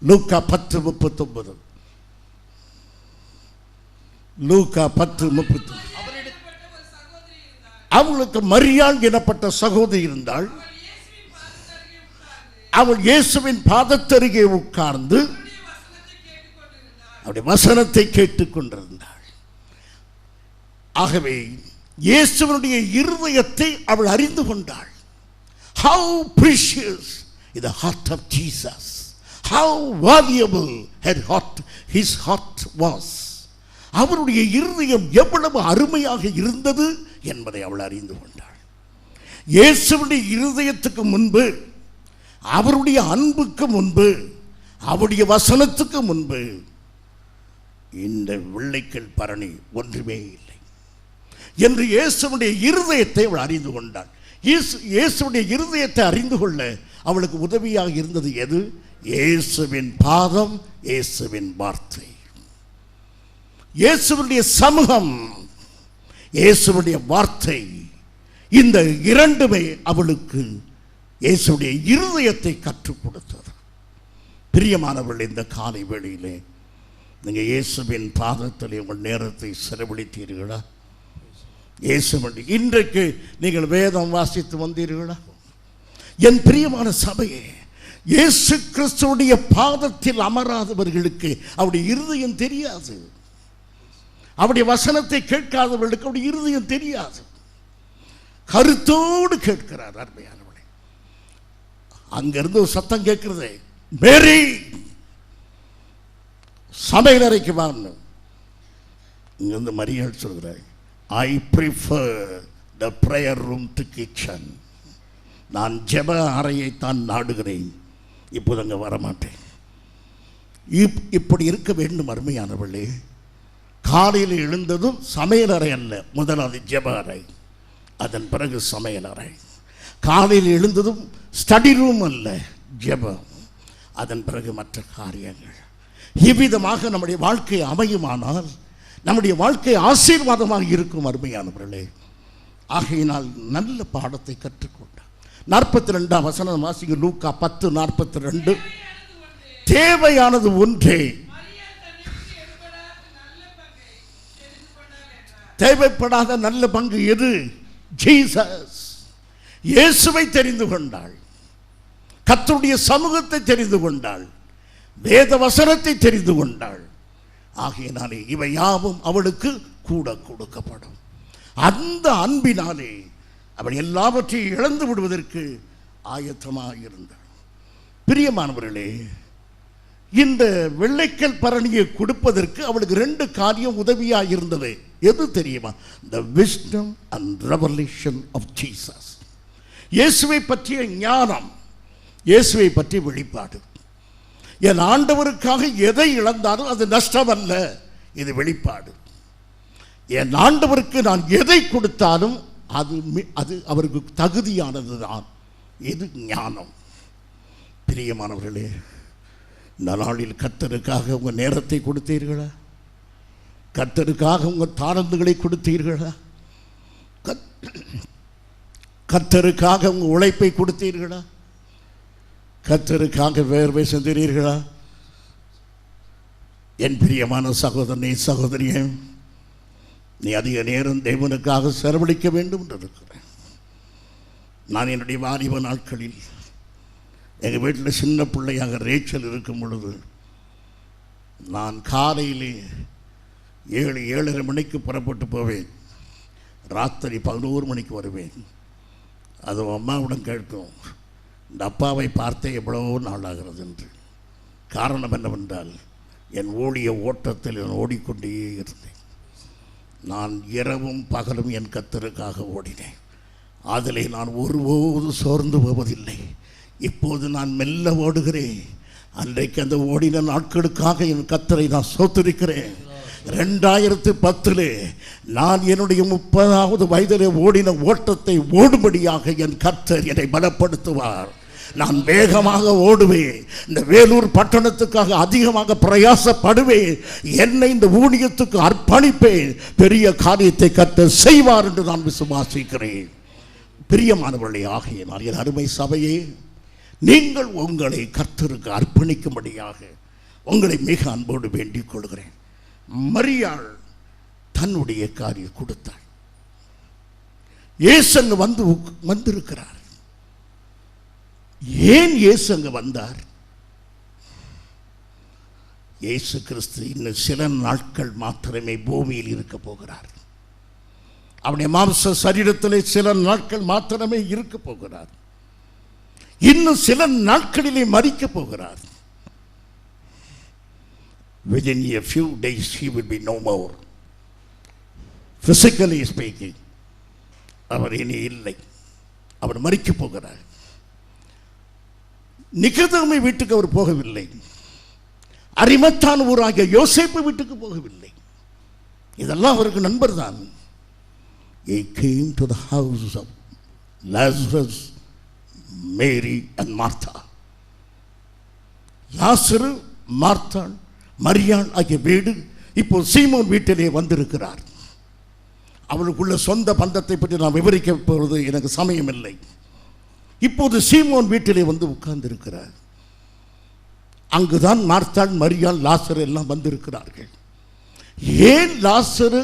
லூக்கா 10:39. லூக்கா 10:39. அவளுக்கு மரியாள் எனப்பட்ட சகோதரி இருந்தாள். அவள் இயேசுவின் பாதத்தருகே உட்கார்ந்து அவருடைய வசனத்தை கேட்டுக்கொண்டிருந்தாள். ஆகவே இயேசுவினுடைய இருதயத்தை அவள் அறிந்து கொண்டாள். How precious is the heart of Jesus. How valuable his heart was. அவருடைய இருதயம் எவ்வளவு அருமையாக இருந்தது என்பதை அவள் அறிந்து கொண்டாள். இயேசுவினுடைய இருதயத்துக்கு முன்பு, அவருடைய அன்புக்கு முன்பு, அவருடைய வசனத்துக்கு முன்பு இந்த வெள்ளைக்கல் பரணி ஒன்றுமே இல்லை என்று இயேசுவுடைய இருதயத்தை அவள் அறிந்து கொண்டாள். இயேசுவுடைய இருதயத்தை அறிந்து கொள்ள அவளுக்கு உதவியாக இருந்தது எது? இயேசுவின் பாதம், இயேசுவின் வார்த்தை, இயேசுவுடைய சமூகம், இயேசுவுடைய வார்த்தை. இந்த இரண்டுமே அவளுக்கு இயேசுவுடைய இருதயத்தை கற்றுக் கொடுத்தது. பிரியமானவர்கள், இந்த காலை வேளையிலே நீங்கள் இயேசுவின் பாதத்தில் உங்கள் நேரத்தை செலவழித்தீர்களா? இயேசுவின் இன்றைக்கு நீங்கள் வேதம் வாசித்து வந்தீர்களா? என் பிரியமான சபையே, இயேசு கிறிஸ்துவுடைய பாதத்தில் அமராதவர்களுக்கு அவருடைய இருதயம் தெரியாது. அவருடைய வசனத்தை கேட்காதவர்களுக்கு அவருடைய இருதயம் தெரியாது. கருத்தோடு கேட்கிறார். அருமையானவளே, அங்கிருந்து ஒரு சத்தம் கேட்கிறது, மேரி சமையலறைக்கு வாங்க. இங்கிருந்து மரியாள் சொல்கிறார், I prefer the prayer room to kitchen. நான் ஜெப அறையைத்தான் நாடுகிறேன், இப்போது அங்கே வரமாட்டேன். இப்படி இருக்க வேண்டும். அருமையானவர்களே, காலையில் எழுந்ததும் சமையலறை அல்ல, முதலாவது ஜெப அறை, அதன் பிறகு சமையலறை. காலையில் எழுந்ததும் ஸ்டடி ரூம் அல்ல, ஜெபம், அதன் பிறகு மற்ற காரியங்கள். இவ்விதமாக நம்முடைய வாழ்க்கை அமையுமானால் நம்முடைய வாழ்க்கை ஆசீர்வாதமாக இருக்கும். அருமையானவர்களே, ஆகையினால் நல்ல பாடத்தை கற்றுக்கொண்டார். 42ஆம் வசனம் வாசிங்க. லூக்கா 10:42. தேவையானது ஒன்றே, தேவைப்படாத நல்ல பங்கு எது? ஜீசஸ். இயேசுவை தெரிந்து கொண்டாள், கர்த்தருடைய சமூகத்தை தெரிந்து கொண்டாள், வேத வசனத்தை தெரிந்து கொண்டாள். ஆகையினாலே இவை யாவும் அவளுக்கு கூட கொடுக்கப்படும். அந்த அன்பினாலே அவள் எல்லாவற்றையும் இழந்து விடுவதற்கு ஆயத்தமாக இருந்தாள். பிரியமானவர்களே, இந்த வெள்ளைக்கல் பரணியை கொடுப்பதற்கு அவளுக்கு 2 காரியம் உதவியாக இருந்தது. எது தெரியுமா? the wisdom and revelation of Jesus. இயேசுவை பற்றிய ஞானம், இயேசுவை பற்றிய வெளிப்பாடு. என் ஆண்டவருக்காக எதை இழந்தாலும் அது நஷ்டம் அல்ல, இது வெளிப்பாடு. என் ஆண்டவருக்கு நான் எதை கொடுத்தாலும் அது அவருக்கு தகுதியானது தான். இது ஞானம். பிரியமானவர்களே, இந்த நாளில் கர்த்தருக்காக உங்கள் நேரத்தை கொடுத்தீர்களா? கர்த்தருக்காக உங்கள் தாளந்துகளை கொடுத்தீர்களா? கர்த்தருக்காக உங்கள் உழைப்பை கொடுத்தீர்களா? கர்த்தருக்காக வேர்வை சிந்தினீர்களா? என் பிரியமான சகோதரனே, சகோதரியே, நீ அதிக நேரம் தேவனுக்காக செலவழிக்க வேண்டும் என்று இருக்கிறேன். நான் என்னுடைய வாலிப நாட்களில் எங்கள் வீட்டில் சின்ன பிள்ளையாக ரேச்சல் இருக்கும் பொழுது நான் காலையிலே 7-7:30 மணிக்கு புறப்பட்டு போவேன். ராத்திரி 11 மணிக்கு வருவேன். அது அம்மாவுடன் கேட்கும், இந்த அப்பாவை பார்த்தே எவ்வளவோ நாளாகிறது என்று. காரணம் என்னவென்றால் என் ஓடிய ஓட்டத்தில் நான் ஓடிக்கொண்டே இருந்தேன். நான் இரவும் பகலும் என் கர்த்தருக்காக ஓடினேன். அதிலே நான் ஒருபோது சோர்ந்து போவதில்லை. இப்போது நான் மெல்ல ஓடுகிறேன். அன்றைக்கு அந்த ஓடின நாட்களுக்காக என் கர்த்தரை நான் ஸ்தோத்திரிக்கிறேன். 2010 நான் என்னுடைய 30வது வயதிலே ஓடின ஓட்டத்தை ஓடும்படியாக என் கர்த்தர் என்னை பலப்படுத்துவார். நான் வேகமாக ஓடுவேன். இந்த வேலூர் பட்டணத்துக்காக அதிகமாக பிரயாசப்படுவேன். என்னை இந்த ஊழியத்துக்கு அர்ப்பணிப்பேன். பெரிய காரியத்தை கர்த்தர் செய்வார் என்று நான் விசுவாசிக்கிறேன். பிரியமானவர்களே, ஆகையினால் என் அருமை சபையே, நீங்கள் உங்களை கர்த்தருக்கு அர்ப்பணிக்கும்படியாக உங்களை மிக அன்போடு வேண்டிக் கொள்கிறேன். மரியாள் தன்னுடைய காரியம் கொடுத்தாள். இயேசு அங்கு வந்திருக்கிறார். ஏன் இயேசு அங்கு வந்தார்? இயேசு கிறிஸ்து இன்னும் சில நாட்கள் மாத்திரமே பூமியில் இருக்க போகிறார். அவருடைய மாம்ச சரீரத்திலே சில நாட்கள் மாத்திரமே இருக்க போகிறார். இன்னும் சில நாட்களிலே மரிக்க போகிறார். Within a few days he will be no more. Physically speaking, அவர் இனி இல்லை. அவர் மரிக்க போகிறார். நிகதேமு வீட்டுக்கு அவர் போகவில்லை. அரிமத்தான் ஊராகிய யோசேப்பு வீட்டுக்கு போகவில்லை. இதெல்லாம் அவருக்கு நண்பர் தான். He came to the house of Lazarus, Mary and Martha. லாசரு, மார்த்தாள், மரியாள் ஆகிய வீடு இப்போ சீமோன் வீட்டிலே வந்திருக்கிறார். அவளுக்குள்ள சொந்த பந்தத்தை பற்றி நான் விவரிக்க போவது எனக்கு சமயம் இல்லை. இப்போது சீமோன் வீட்டிலே வந்து உட்கார்ந்திருக்கிறார். அங்குதான் மார்த்தாள், மரியாள், லாசரு எல்லாம் வந்திருக்கிறார்கள். ஏன் லாசரு,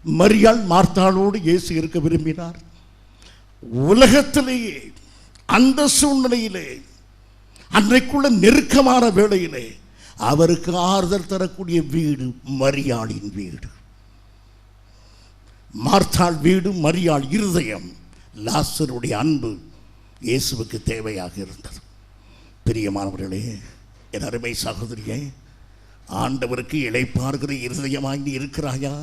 மரியாள், மார்த்தாளோடு இயேசு இருக்க விரும்பினார்? உலகத்திலேயே அந்த சூழ்நிலையிலே, அன்றைக்குள்ள நெருக்கமான வேளையிலே அவருக்கு ஆறுதல் தரக்கூடிய வீடு மரியாளின் வீடு. மார்த்தாள் வீடு, மரியாள் இருதயம், லாசருடைய அன்பு இயேசுவுக்கு தேவையாக இருந்தது. பிரியமானவர்களே, என் அருமை சகோதரியே, ஆண்டவருக்கு இளைப்பாறுகிற இருதயமாகி இருக்கிறாயா?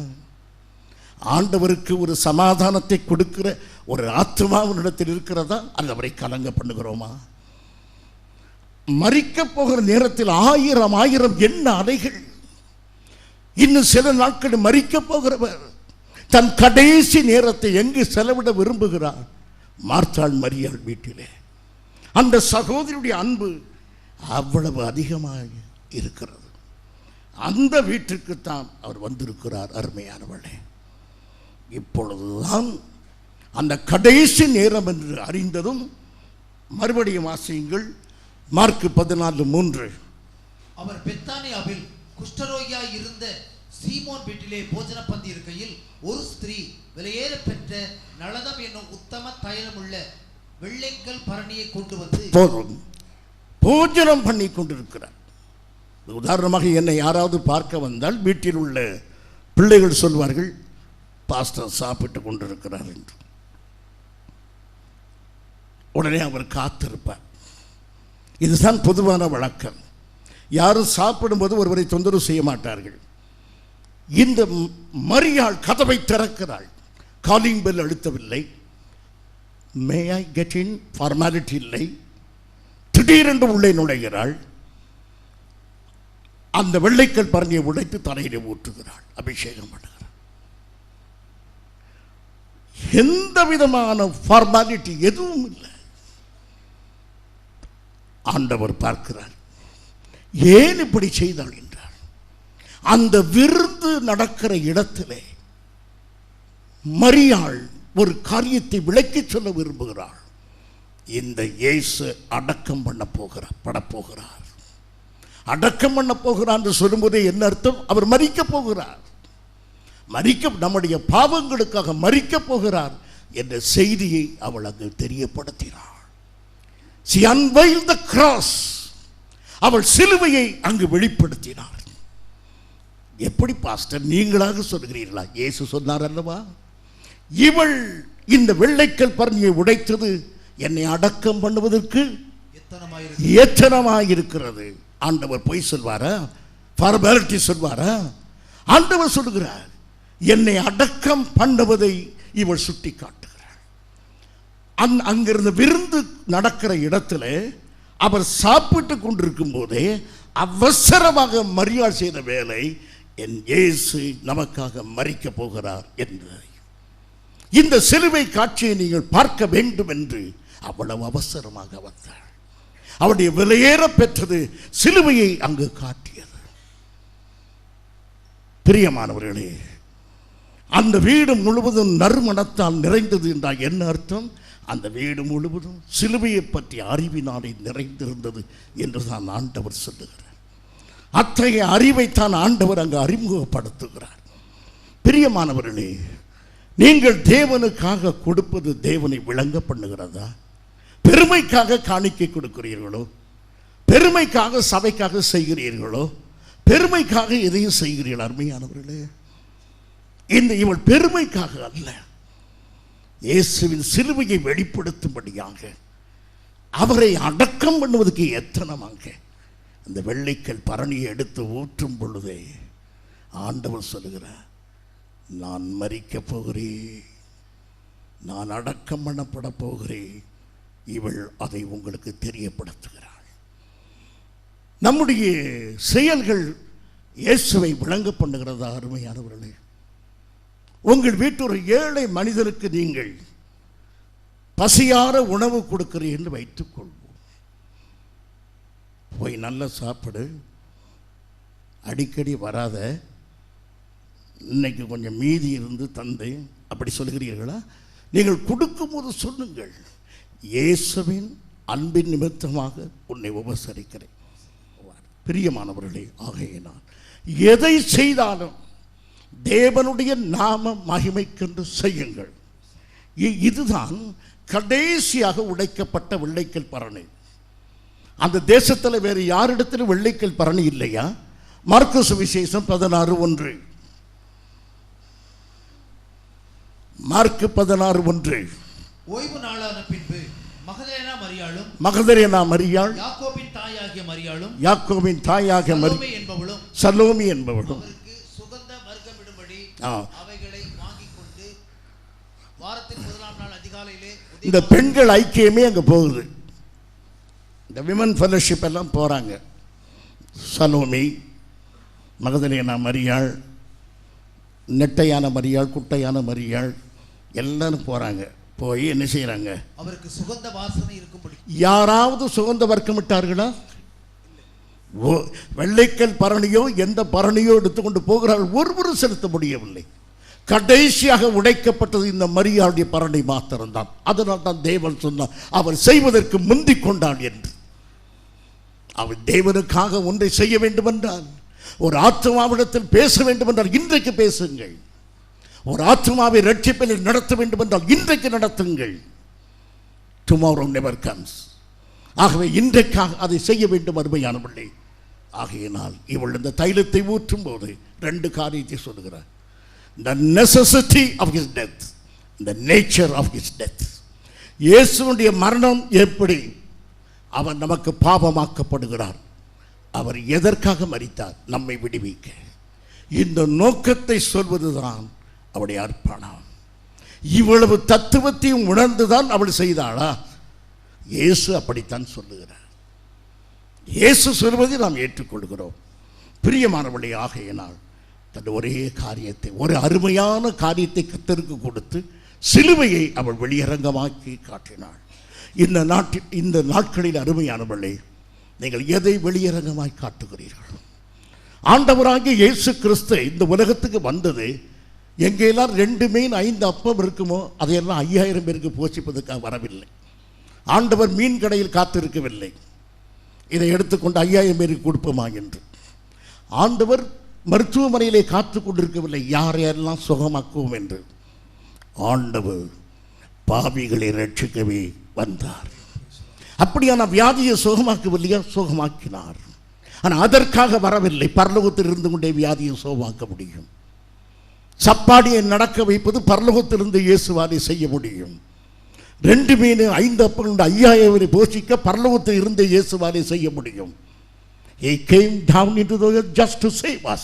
ஆண்டவருக்கு ஒரு சமாதானத்தை கொடுக்கிற ஒரு ஆத்மாவினிடத்தில் இருக்கிறதா? அல்லது அவரை கலங்க பண்ணுகிறோமா? மரிக்க போகிற நேரத்தில் 1000 என்ன அலைகள். இன்னும் சில நாட்கள் மரிக்க போகிறவர் தன் கடைசி நேரத்தை எங்கு செலவிட விரும்புகிறார்? மார்த்தாள், மரியாள் வீட்டிலே. அந்த சகோதரியுடைய அன்பு அவ்வளவு அதிகமாக இருக்கிறது. அந்த வீட்டுக்குத்தான் அவர் வந்திருக்கிறார். அருமையானவளே, இப்பொழுதுதான் அந்த கடைசி நேரம் என்று அறிந்ததும், மறுபடியும் வாசியுங்கள், மார்க் 14:3.
அவர் பெத்தானியாவில் குஷ்டரோகியாய் இருந்த சீமோன் வீட்டிலே போஜன பந்தி இருக்கையில் ஒரு ஸ்திரீ விலையேற பெற்ற நளதம் என்னும் உத்தம தைலமுள்ள வெள்ளைக்கல் பரணியை கொண்டு வந்து
போஜனம் பண்ணி கொண்டிருக்கிறார். உதாரணமாக என்னை யாராவது பார்க்க வந்தால் வீட்டில் உள்ள பிள்ளைகள் சொல்வார்கள், பாஸ்டர் சாப்பிட்டு கொண்டிருக்கிறார் என்று. உடனே அவர் காத்திருப்பார். இதுதான் பொதுவான வழக்கம். யாரும் சாப்பிடும்போது ஒருவரை தொந்தரவு செய்ய மாட்டார்கள். இந்த மரியாள் கதவை திறக்கிறாள். காலிங் பெல் அழுத்தவில்லை. May I get in formality இல்லை. திடீரென்று உள்ளே நுழைகிறாள். அந்த வெள்ளைக்கல் பரணியை உடைத்து தலையிலே ஊற்றுகிறாள், அபிஷேகம் பண்ணுகிறாள். எந்த விதமான ஃபார்மாலிட்டி எதுவும் இல்லை. ஆண்டவர் பார்க்கிறார். ஏன் இப்படி செய்தாள் என்றார். அந்த விருந்து நடக்கிற இடத்திலே மரியாள் ஒரு காரியத்தை விளக்கி சொல்ல விரும்புகிறாள். இந்த இயேசு அடக்கம் படப்போகிறார். அடக்கம் பண்ண போகிறார் என்று சொல்லும்போதே என்ன அர்த்தம்? அவர் மரிக்க போகிறார், நம்முடைய பாவங்களுக்காக மரிக்க போகிறார் என்ற செய்தியை அவள் அங்கு தெரியப்படுத்தினாள். She unveiled the cross. அவள் சிலுவையை அங்கு வெளிப்படுத்தினார். எப்படி பாஸ்டர் நீங்களாக சொல்கிறீர்களா? இயேசு சொன்னார் அல்லவா, இவள் இந்த வெள்ளைக்கல் பரணியை உடைத்தது என்னை அடக்கம் பண்ணுவதற்கு எத்தனமாயிருக்கிறது. ஆண்டவர் பொய் சொல்வாரா? ஃபார்மாலிட்டி சொல்வாரா? ஆண்டவர் சொல்லுகிறார், என்னை அடக்கம் பண்ணுவதை இவள் சுட்டி காட்டுகிறார். அங்கிருந்து விருந்து நடக்கிற இடத்துல அவர் சாப்பிட்டு கொண்டிருக்கும் போதே அவசரமாக மரியாள் செய்த வேலை, என் இயேசு நமக்காக மரிக்க போகிறார் என்று. இந்த சிலுவை காட்சியை நீங்கள் பார்க்க வேண்டும் என்று அவ்வளவு அவசரமாக வந்தாள். அவருடைய விலையேற பெற்றது சிலுவையை அங்கு காட்டியது. பிரியமானவர்களே, அந்த வீடு முழுவதும் நறுமணத்தால் நிறைந்தது என்றால் என்ன அர்த்தம்? அந்த வீடு முழுவதும் சிலுவையை பற்றி அறிவினாலே நிறைந்திருந்தது என்று தான் ஆண்டவர் சொல்லுகிறார். அத்தகைய அறிவைத்தான் ஆண்டவர் அங்கு அறிமுகப்படுத்துகிறார். பிரியமானவர்களே, நீங்கள் தேவனுக்காக கொடுப்பது தேவனை விளங்க பண்ணுகிறதா? பெருமைக்காக காணிக்கை கொடுக்கிறீர்களோ? பெருமைக்காக சபைக்காக செய்கிறீர்களோ? பெருமைக்காக எதையும் செய்கிறீர்கள்? அருமையானவர்களே, இவள் பெருமைக்காக அல்ல, இயேசுவின் சிலுவையை வெளிப்படுத்தும்படியாக அவரை அடக்கம் பண்ணுவதற்கு எத்தனமாக அந்த வெள்ளைக்கல் பரணியை எடுத்து ஊற்றும் பொழுதே ஆண்டவர் சொல்லுகிறார், நான் மரிக்க போகிறேன், நான் அடக்கம் பண்ணப்பட போகிறேன். இவள் அதை உங்களுக்கு தெரியப்படுத்துகிறாள். நம்முடைய செயல்கள் இயேசுவை விளங்க பண்ணுகிறதா? அருமையானவர்களே, உங்கள் வீட்டு ஒரு ஏழை மனிதருக்கு நீங்கள் பசியார உணவு கொடுக்கிறீர்கள் என்று வைத்துக் கொள்வோம். போய் நல்லா சாப்பிடு, அடிக்கடி வராத, இன்னைக்கு கொஞ்சம் மீதி இருந்து தந்தை, அப்படி சொல்கிறீர்களா? நீங்கள் கொடுக்கும்போது சொல்லுங்கள், இயேசுவின் அன்பின் நிமித்தமாக உன்னை உபசரிக்கிறேன். பிரியமானவர்களே, ஆகையினால் எதை செய்தாலும் தேவனுடைய நாம மகிமைக்கென்று செய்யுங்கள். இதுதான் கடைசியாக உடைக்கப்பட்ட வெள்ளைக்கல் பரணி. அந்த தேசத்தில் வேறு யாரிடத்திலும் வெள்ளைக்கல் பரணி இல்லையா? மார்க்கு சுவிசேஷம் 16:1, மார்க்கு 16:1.
ஓய்வு நாளான பின்பு
மகதலேனா மரியாள்,
யாக்கோபின் தாயாகிய மரியாளும்,
யாக்கோபின் தாயாகிய என்பவளும், சலோமி என்பவளும்
சுகந்த வர்க்கமிடும்படி அவைகளை வாங்கிக் கொண்டு வாரத்தின் முதலாம் நாள் அதிகாலையிலே,
இந்த பெண்கள் ஐக்கியமே அங்கே போகுது. இந்த விமன் ஃபெலோஷிப் எல்லாம் போகிறாங்க. சலோமி, மகதலேனா மரியாள், நெட்டையான மரியாள், குட்டையான மரியாள் எல்லாரும் போகிறாங்க. போய் என்ன செய்கிறாங்க?
அவருக்கு சுகந்த வாசனை இருக்கும்படி.
யாராவது சுகந்த வர்க்கமிட்டார்களா? வெள்ளைக்கல் பரணியோ எந்த பரணியோ எடுத்துக்கொண்டு போகிறார்கள், ஒருவரும் செலுத்த முடியவில்லை. கடைசியாக உடைக்கப்பட்டது இந்த மரியாளுடைய பரணி மாத்திரம்தான். அதனால் தான் தேவன் சொன்னார், அவர் செய்வதற்கு முந்திக் கொண்டாள் என்று. அவர் தேவனுக்காக ஒன்றை செய்ய வேண்டும் என்றால், ஒரு ஆத்மாவிடத்தில் பேச வேண்டும் என்றால் இன்றைக்கு பேசுங்கள். ஒரு ஆத்மாவை ரட்சிப்பில் நடத்த வேண்டும் என்றால் இன்றைக்கு நடத்துங்கள். Tomorrow never comes. ஆகவே இன்றைக்காக அதை செய்ய வேண்டும் அருமையானவர்களே. ஆகையினால் இவள் இந்த தைலத்தை ஊற்றும் போது 2 காரியத்தை சொல்லுகிறார். The necessity of his death, the nature of his death. இயேசுவுடைய மரணம் எப்படி? அவர் நமக்கு பாவமாக்கப்படுகிறார். அவர் எதற்காக மரித்தார்? நம்மை விடுவிக்க. இந்த நோக்கத்தை சொல்வதுதான் அவருடைய அர்ப்பணம். இவ்வளவு தத்துவத்தையும் உணர்ந்துதான் அவள் செய்தாளா? இயேசு அப்படித்தான் சொல்லுகிறார். இயேசு சொல்வதை நாம் ஏற்றுக்கொள்கிறோம். பிரியமானவளே, ஆகையினால் தன் ஒரே காரியத்தை, ஒரு அருமையான காரியத்தை கர்த்தருக்கு கொடுத்து சிலுவையை அவள் வெளியரங்கமாக்கி காட்டினாள். இந்த நாட்களில் அருமையானவளே, நீங்கள் எதை வெளியரங்கமாய் காட்டுகிறீர்கள்? ஆண்டவராகிய இயேசு கிறிஸ்து இந்த உலகத்துக்கு வந்தது, எங்கெல்லாம் 2 மீன் 5 அப்பம் இருக்குமோ அதையெல்லாம் 5000 பேருக்கு போஷிப்பதற்காக வரவில்லை. ஆண்டவர் மீன் கடையில் காத்திருக்கவில்லை. இதை எடுத்துக்கொண்டு 5000 பேருக்கு கொடுப்போமா என்று. ஆண்டவர் மருத்துவமனையிலே காத்து கொண்டிருக்கவில்லை, யாரையெல்லாம் சுகமாக்குவோம் என்று. ஆண்டவர் பாவிகளை ரட்சிக்கவே வந்தார். அப்படியான வியாதியை சுகமாக்கவில்லையா? சுகமாக்கினார். ஆனால் அதற்காக வரவில்லை. பரலோகத்தில் இருந்து கொண்டே வியாதியை சுகமாக்க முடியும். சப்பாடியை நடக்க வைப்பது பரலோகத்திலிருந்து இயேசுவாலே செய்ய முடியும். 2 மீன் 5 அப்பங்கள் 5000 பேரை போஷிக்க பரலோகத்தில் இருந்த இயேசுவாலே செய்ய முடியும். He came down into the earth just to save us.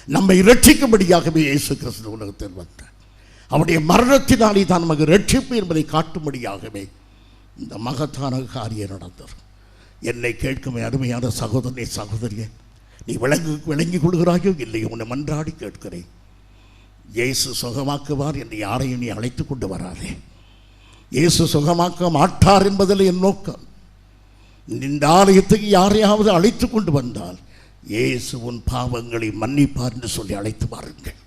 நம்மை ரட்சிக்கும்படியாகவே இயேசு கிறிஸ்து உலகத்தில் வந்தார். அவருடைய மரணத்தினாலே தான் நமக்கு ரட்சிப்பு என்பதை காட்டும்படியாகவே இந்த மகத்தான காரியம் நடந்தது. என்னை கேட்கும் அருமையான சகோதரனே, சகோதரியே, நீ விளங்கி கொள்கிறாயோ இல்லையோ? உன்னை மன்றாடி கேட்கிறேன். இயேசு சுகமாக்குவார் என்று யாரையும் நீ அழைத்து கொண்டு வராதே. இயேசு சுகமாக்க மாட்டார் என்பதில் என் நோக்கம். இந்த ஆலயத்துக்கு யாரையாவது அழைத்து கொண்டு வந்தால் இயேசு உன் பாவங்களை மன்னிப்பார் என்று சொல்லி அழைத்து வாருங்கள்.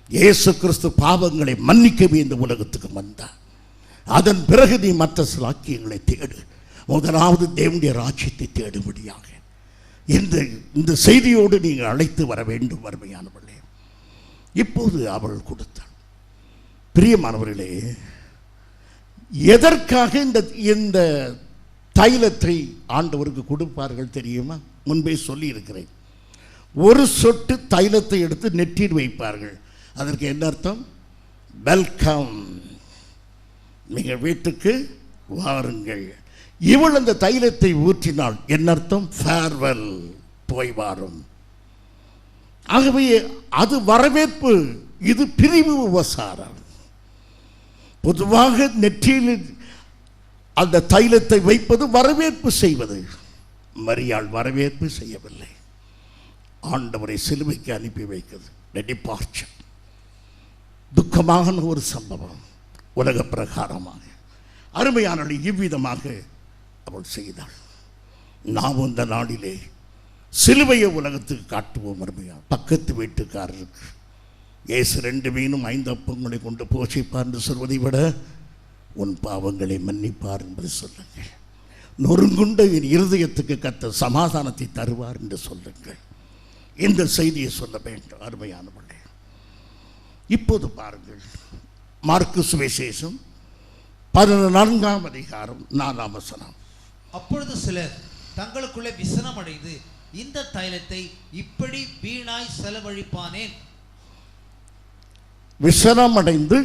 இயேசு கிறிஸ்து பாவங்களை மன்னிக்கவே இந்த உலகத்துக்கு வந்தார். அதன் பிறகு நீ மற்ற சாக்கியங்களை தேடு. முதலாவது தேவனுடைய ராஜ்யத்தை தேடும்படியாக இந்த செய்தியோடு நீங்கள் அழைத்து வர வேண்டும். அருமையானவர்களே, இப்போது அவள் கொடுத்தாள். பிரியமானவர்களே, எதற்காக இந்த தைலத்தை ஆண்டவருக்கு கொடுப்பார்கள் தெரியுமா? முன்பே சொல்லி இருக்கிறேன். ஒரு சொட்டு தைலத்தை எடுத்து நெற்றியில் வைப்பார்கள். அதற்கு என்ன அர்த்தம்? வெல்கம், நீங்கள் வீட்டுக்கு வாருங்கள். இவள் அந்த தைலத்தை ஊற்றினாள். என்ன அர்த்தம்? ஃபேர்வெல், போய் வாரும். ஆகவே அது வரவேற்பு, இது பிரிவு உபசாரம். பொதுவாக நெற்றியில் அந்த தைலத்தை வைப்பது வரவேற்பு செய்வது. மரியாள் வரவேற்பு செய்யவில்லை, ஆண்டவரை சிலுவைக்கு அனுப்பி வைக்கிறது. டிபார்ச்சர், துக்கமான ஒரு சம்பவம். உலக பிரகாரமாக அருமையான இவ்விதமாக அவள் செய்தாள். நாம் இந்த நாளிலே சிலுவையை உலகத்துக்கு காட்டுவோம். அருமையான பக்கத்து வீட்டுக்காரருக்கு இயேசு 2 மீனும் 5 அப்பங்களை கொண்டு போஷிப்பார் என்று சொல்வதை விட உன் பாவங்களை மன்னிப்பார் என்பதை சொல்லுங்கள். நொறுங்குண்ட என் இருதயத்துக்கு கர்த்தர் சமாதானத்தை தருவார் என்று சொல்லுங்கள். இந்த செய்தியை சொல்ல வேண்டும். அருமையானவர்களே, இப்போது பாருங்கள், மார்க்கு சுவிசேஷம் 14ஆம் அதிகாரம் 4ஆம் வசனம்.
அப்பொழுது சிலர் தங்களுக்குள்ளே விசனம் அடைந்து, இந்த தைலத்தை இப்படி வீணாய் செலவழிப்பானேன்.
விசனம் அடைந்து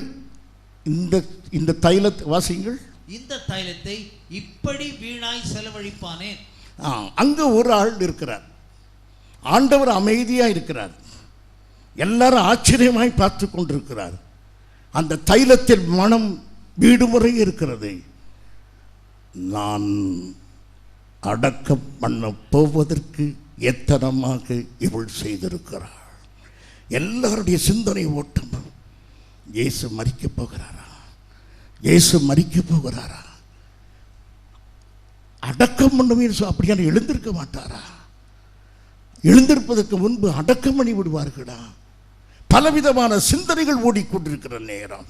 இந்த தைலத்தை வாசிங்கள்.
இந்த தைலத்தை இப்படி வீணாய் செலவழிப்பானேன்.
அங்க ஒரு ஆள் இருக்கிறார். ஆண்டவர் அமைதியா இருக்கிறார். எல்லாரும் ஆச்சரியமாய் பார்த்து கொண்டிருக்கிறார். அந்த தைலத்தில் மனம் வீடுமுறை இருக்கிறது. நான் அடக்கம் பண்ண போவதற்கு எத்தனமாக இவள் செய்திருக்கிறாள். எல்லாருடைய சிந்தனை ஓட்டம், இயேசு மரிக்கப் போகிறாரா? இயேசு மரிக்கப் போகிறாரா? அடக்கம் பண்ணுவே அப்படியான எழுந்திருக்க மாட்டாரா? எழுந்திருப்பதற்கு முன்பு அடக்கம் பண்ணி விடுவார்களா? பலவிதமான சிந்தனைகள் ஓடிக்கொண்டிருக்கிற நேரம்.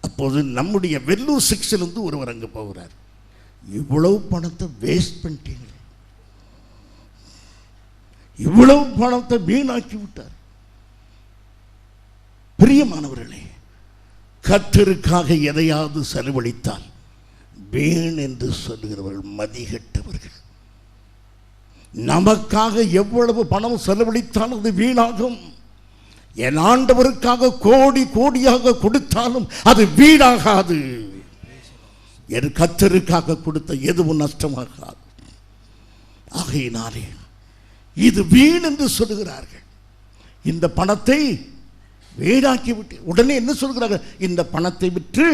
அப்போது நம்முடைய வெள்ளூர் 6 ஒருவர் அங்கே போகிறார். இவ்வளவு பணத்தை வேஸ்ட் பண்ணிட்டீங்க, இவ்வளவு பணத்தை வீணாக்கி விட்டார். பிரியமானவர்களே, கர்த்தருக்காக எதையாவது செலவழித்தால் வீண் என்று சொல்லுகிறவர்கள் மதிகெட்டவர்கள். நமக்காக எவ்வளவு பணம் செலவழித்தாலும் அது வீணாகும். என் ஆண்டவருக்காக கோடி கோடியாக கொடுத்தாலும் அது வீணாகாது. என் கர்த்தருக்காக கொடுத்த எதுவும் நஷ்டமாகாது. ஆகையினாலே இது வீண் என்று சொல்லுகிறார்கள். இந்த பணத்தை வீணாக்கி விட்டு உடனே என்ன சொல்கிறார்கள்? இந்த பணத்தை விற்று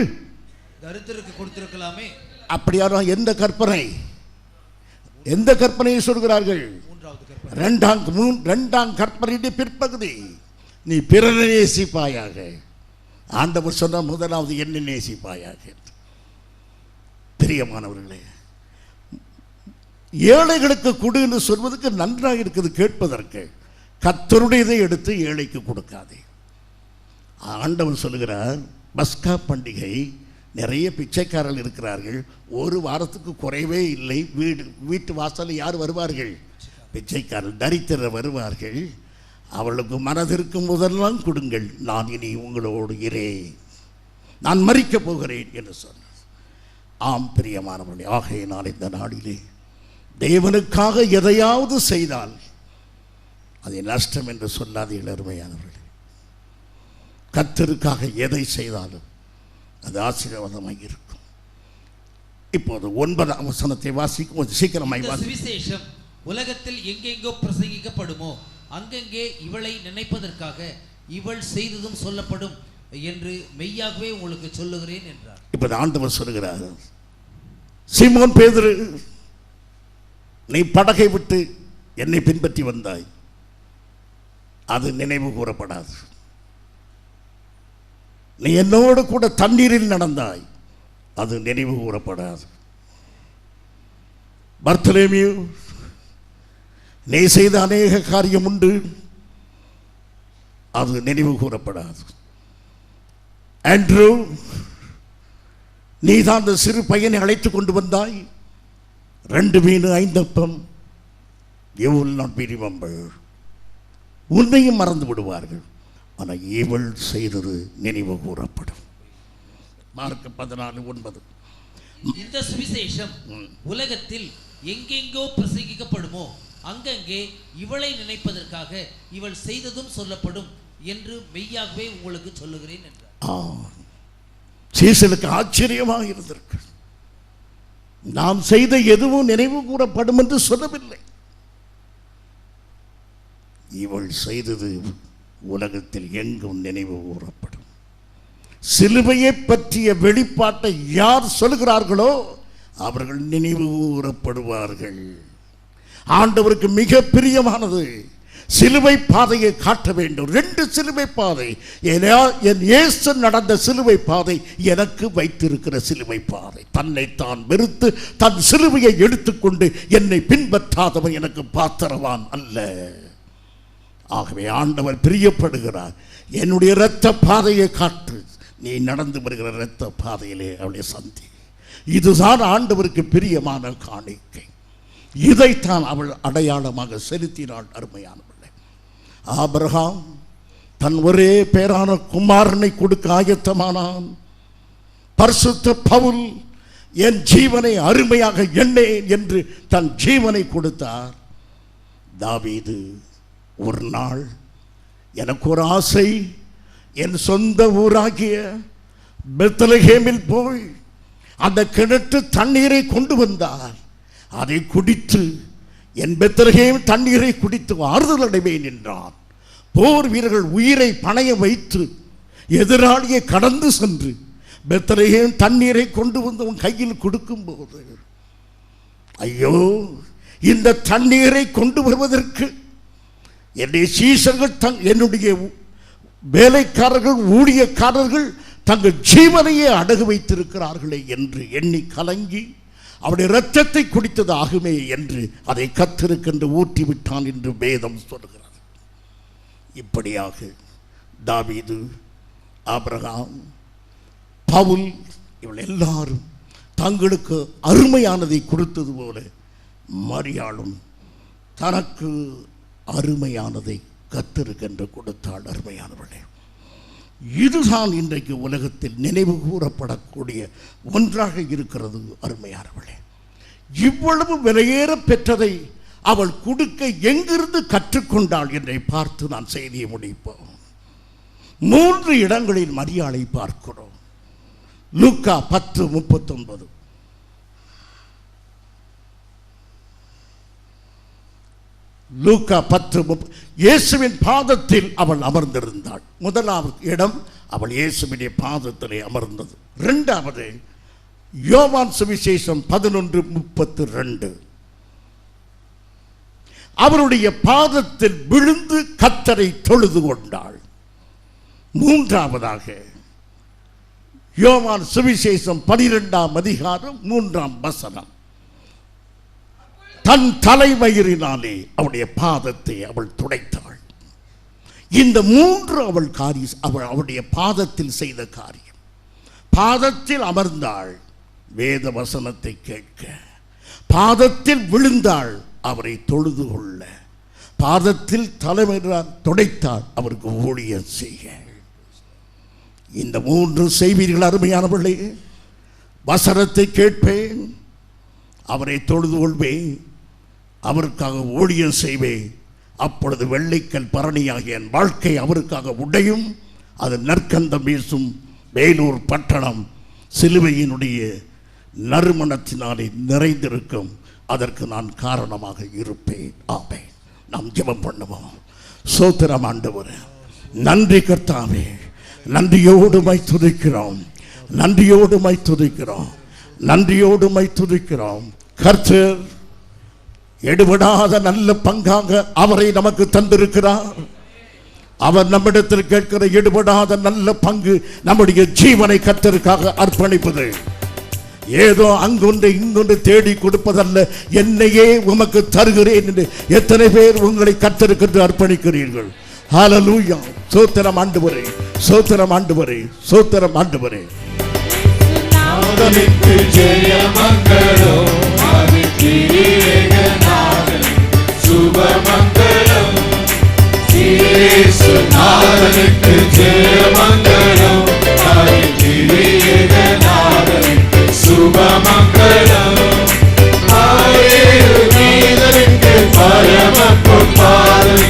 தரித்திரருக்கு கொடுத்திருக்கலாமே.
அப்படியா? எந்த கற்பனை? எந்த கற்பனையை சொல்கிறார்கள்? இரண்டாம் கற்பனையுடைய பிற்பகுதி. நீ பிறரை நேசிப்பாயாக. ஆண்டவர் சொன்ன முதலாவது என்னை நேசிப்பாயாக. பிரியமானவர்களே, ஏழைகளுக்கு கொடு என்று சொல்வதற்கு நன்றாக இருக்குது கேட்பதற்கு. கர்த்தருடையதை எடுத்து ஏழைக்கு கொடுக்காதே. ஆண்டவர் சொல்லுகிறார், பஸ்கா பண்டிகை நிறைய பிச்சைக்காரர்கள் இருக்கிறார்கள். ஒரு வாரத்துக்கு குறைவே இல்லை. வீட்டு வாசலில் யார் வருவார்கள்? பிச்சைக்காரர்கள், தரித்திரர் வருவார்கள். அவளுக்கு மனதிற்கும் முதல்லாம் கொடுங்கள், நான் இனி உங்களோடு இரேன், நான் மரிக்கப் போகிறேன் என்று சொன்னார். ஆம் பிரியமானவர்களே, ஆகையினால் இந்த நாளிலே தேவனுக்காக எதையாவது செய்தால் அதை நஷ்டம் என்று சொல்லாதீர்கள் அருமையானவர்களே. கர்த்தருக்காக எதை செய்தாலும் அது ஆசீர்வாதமாக இருக்கும். இப்போது 9ஆம் வசனத்தை வாசிக்கும், சீக்கிரமாய் வாசி.
சுவிசேஷம் உலகத்தில் எங்கெங்கோ பிரசங்கிக்கப்படுமோ அங்கங்கே இவளை நினைப்பதற்காக இவள் செய்ததும் சொல்லப்படும் என்று மெய்யாகவே உங்களுக்கு சொல்லுகிறேன் என்றார். இப்போது
ஆண்டவர் சொல்கிறார், சீமோன் பேதுரு, நீ படகை விட்டு என்னை பின்பற்றி வந்தாய், அது நினைவு கூறப்படாது. நீ என்னோடு கூட தண்ணீரில் நடந்தாய், அது நினைவு கூறப்படாது. பர்த்தலேமியு, நீ செய்த அநேக காரியம் உண்டு, அது நினைவு கூறப்படாது. ஆண்ட்ரூ, நீ தான் அந்த சிறு பையனை அழைத்து கொண்டு வந்தாய், 2 மீன் 5 அப்பம், you will not be remembered. உன்னையும் மறந்து விடுவார்கள், ஆனால் இவள் செய்தது நினைவு கூறப்படும். மார்க் 14:9.
இந்த சுவிசேஷம் உலகத்தில் எங்கெங்கோ பிரசங்கிக்கப்படுமோ அங்கங்கே இவளை நினைப்பதற்காக இவள் செய்ததும் சொல்லப்படும் என்று மெய்யாகவே உங்களுக்கு சொல்லுகிறேன் என்றார்.
சீசனுக்கு ஆச்சரியமாக இருந்திருக்கு. நாம் செய்த எதுவும் நினைவு கூறப்படும் என்று சொல்லவில்லை. இவள் செய்தது உலகத்தில் எங்கும் நினைவு கூறப்படும். சிலுவையை பற்றிய வெளிப்பாட்டை யார் சொல்கிறார்களோ அவர்கள் நினைவு கூறப்படுவார்கள். ஆண்டவருக்கு மிக பிரியமானது சிலுவை பாதையை காட்ட வேண்டும். 2 சிலுவை பாதை, என் இயேசு நடந்த சிலுவை பாதை, எனக்கு வைத்திருக்கிற சிலுவை பாதை. தன்னைத்தான் வெறுத்து தன் சிலுவையை எடுத்துக்கொண்டு என்னை பின்பற்றாதவன் எனக்கு பாத்திரவான் அல்ல. ஆகவே ஆண்டவர் பிரியப்படுகிறார். என்னுடைய இரத்த பாதையை காட்டு, நீ நடந்து வருகிற இரத்த பாதையிலே அவளை சந்தி. இதுதான் ஆண்டவருக்கு பிரியமான காணிக்கை. இதைத்தான் அவள் அடையாளமாக செலுத்தினாள். அருமையானவளே, ஆபிரகாம் தன் ஒரே பேரான குமாரனை கொடுக்க ஆயத்தமானான். பரிசுத்த பவுல் என் ஜீவனை அருமையாக எண்ணேன் என்று தன் ஜீவனை கொடுத்தார். தாவீது ஒரு நாள், எனக்கு ஒரு ஆசை, என் சொந்த ஊராகிய பெத்லகேமில் போய் அந்த கிணற்று தண்ணீரை கொண்டு வந்தார். அதை குடித்து என் பெத்லகேம் தண்ணீரை குடித்து ஆறுதல் அடைவேன் என்றான். போர் வீரர்கள் உயிரை பணைய வைத்து எதிராளியை கடந்து சென்று பெத்லகேம் தண்ணீரை கொண்டு வந்து உன் கையில் கொடுக்கும் போது, ஐயோ, இந்த தண்ணீரை கொண்டு வருவதற்கு என்னுடைய சீஷர்கள், என்னுடைய வேலைக்காரர்கள், ஊழியக்காரர்கள் தங்கள் ஜீவனையே அடகு வைத்திருக்கிறார்களே என்று எண்ணி கலங்கி அவருடைய இரத்தத்தை குடித்தது ஆகுமே என்று அதை கர்த்தருக்கென்று ஊற்றிவிட்டான் என்று வேதம் சொல்கிறது. இப்படியாக தாவீது, ஆபிரகாம், பவுல் இவள் எல்லாரும் தங்களுக்கு அருமையானதை கொடுத்தது போல மரியாளும் தனக்கு அருமையானதை கர்த்தருக்கென்று கொடுத்தாள். அருமையானவளே, இதுதான் இன்றைக்கு உலகத்தில் நினைவு கூறப்படக்கூடிய ஒன்றாக இருக்கிறது. அருமையானவளே, இவ்வளவு விலையேற பெற்றதை அவள் கொடுக்க எங்கிருந்து கற்றுக்கொண்டாள் என்றை பார்த்து நான் செய்தியை முடிப்போம். 3 இடங்களில் மரியாளை பார்க்கிறோம். லூக்கா 10:39. லூக்கா 10:30. இயேசுவின் பாதத்தில் அவள் அமர்ந்திருந்தாள். முதலாவது இடம் அவள் இயேசுவின் பாதத்திலே அமர்ந்தது. 2வது யோவான் சுவிசேஷம் 11:32. அவருடைய பாதத்தில் விழுந்து கர்த்தரை தொழுது கொண்டாள். 3வதாக யோவான் சுவிசேஷம் 12ஆம் அதிகாரம் 3ஆம் வசனம். தன் தலைமயிரினாலே அவளுடைய பாதத்தை அவள் துடைத்தாள். இந்த 3 அவளுடைய பாதத்தில் செய்த காரியம். பாதத்தில் அமர்ந்தாள் வேத வசனத்தை கேட்க, பாதத்தில் விழுந்தாள் அவரை தொழுது கொள்ள, பாதத்தில் தலைமையினால் துடைத்தாள் அவருக்கு ஊழியம் செய்ய. இந்த 3 செய்வீர்கள் அருமையானவர்களே. வசனத்தை கேட்பேன், அவரை தொழுது கொள்வேன், அவருக்காக ஊழியம் செய்வேன். அப்பொழுது வெள்ளைக்கல் பரணியாகிய என் வாழ்க்கை அவருக்காக உடையும். அது நற்கந்தம் வீசும் வேலூர் பட்டணம் சிலுவையினுடைய நறுமணத்தினாலே நிறைந்திருக்கும். அதற்கு நான் காரணமாக இருப்பேன். ஆமென். நாம் ஜெபம் பண்ணுவோம். ஸ்தோத்திரம் ஆண்டவரே, நன்றி கர்த்தாவே, நன்றியோடு மை துதிக்கிறோம், நன்றியோடு மை துதிக்கிறோம், நன்றியோடு மை துதிக்கிறோம். கர்த்தர் எடுபடாத நல்ல பங்காக அவரை நமக்கு தந்திருக்கிறார். அவர் நம்மிடத்தில் கேட்கிற எடுபடாத நல்ல பங்கு நம்முடைய ஜீவனை கர்த்தருக்காக அர்ப்பணிப்பது. ஏதோ அங்கொன்று இங்கொன்று தேடி கொடுப்பதல்ல, என்னையே உமக்கு தருகிறேன் என்று எத்தனை பேர் உங்களை கர்த்தருக்கு அர்ப்பணிக்கிறீர்கள்? ஹல்லேலூயா. ஸ்தோத்திரம் ஆண்டவரே, ஸ்தோத்திரம் ஆண்டவரே, ஸ்தோத்திரம் ஆண்டவரே.
நாதனுக்கு ஜெயமங்களம், ஆதித்யேகநாதன் சுபமங்களம். இயேசுநாதனுக்கு ஜெயமங்களம், ஆதித்யேகநாதன் சுபமங்களம். ஆயேரு நீதனுக்கு பரம பொற்பாதனை,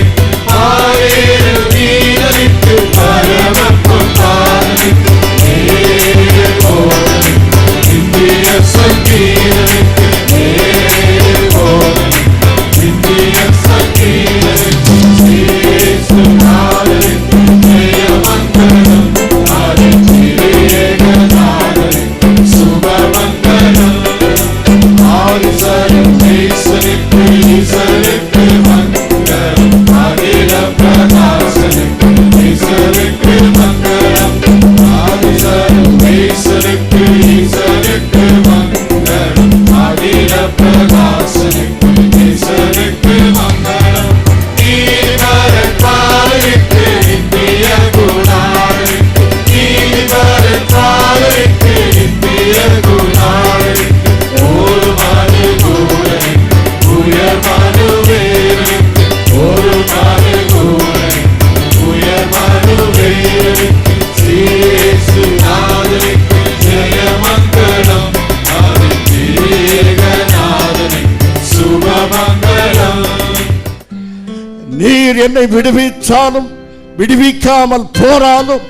ஆயேரு நீதனுக்கு பரம பொற்பாதனை. இந்திய சங்கீதனுக்கு இந்திய சங்கீதனுக்கு இயேசுநாதனுக்கு ஜெயமங்களம், ஆதித்யேகநாதனுக்கு சுபமங்களம். ஆதிசரம் ஈசனுக்கு ஈசனுக்கு மங்களம், அகில பிரகாசனுக்கு ஈசனுக்கு மங்களம். ஆதிசரம் ஈசனுக்கு ஈசனுக்கு மங்களம், அகில பிரகாசனுக்கு ஈசனுக்கு மங்களம். நீதிபரத்வாருக்கு இந்திய குணாருக்கு, நீதிபரத்வாருக்கு இந்திய குணாருக்கு. ஒரு மனுகூலனுக்கு உயர் மனுவேலனுக்கு, ஒரு மனுகூலனுக்கு உயர் மனுவேலனுக்கு. இயேசுநாதனுக்கு ஜெயமங்களம், ஆதித்யேகநாதனுக்கு சுபமங்களம்.
நீர் என்னை விடுவித்தாலும் விடுவிக்காமல் போனாலும்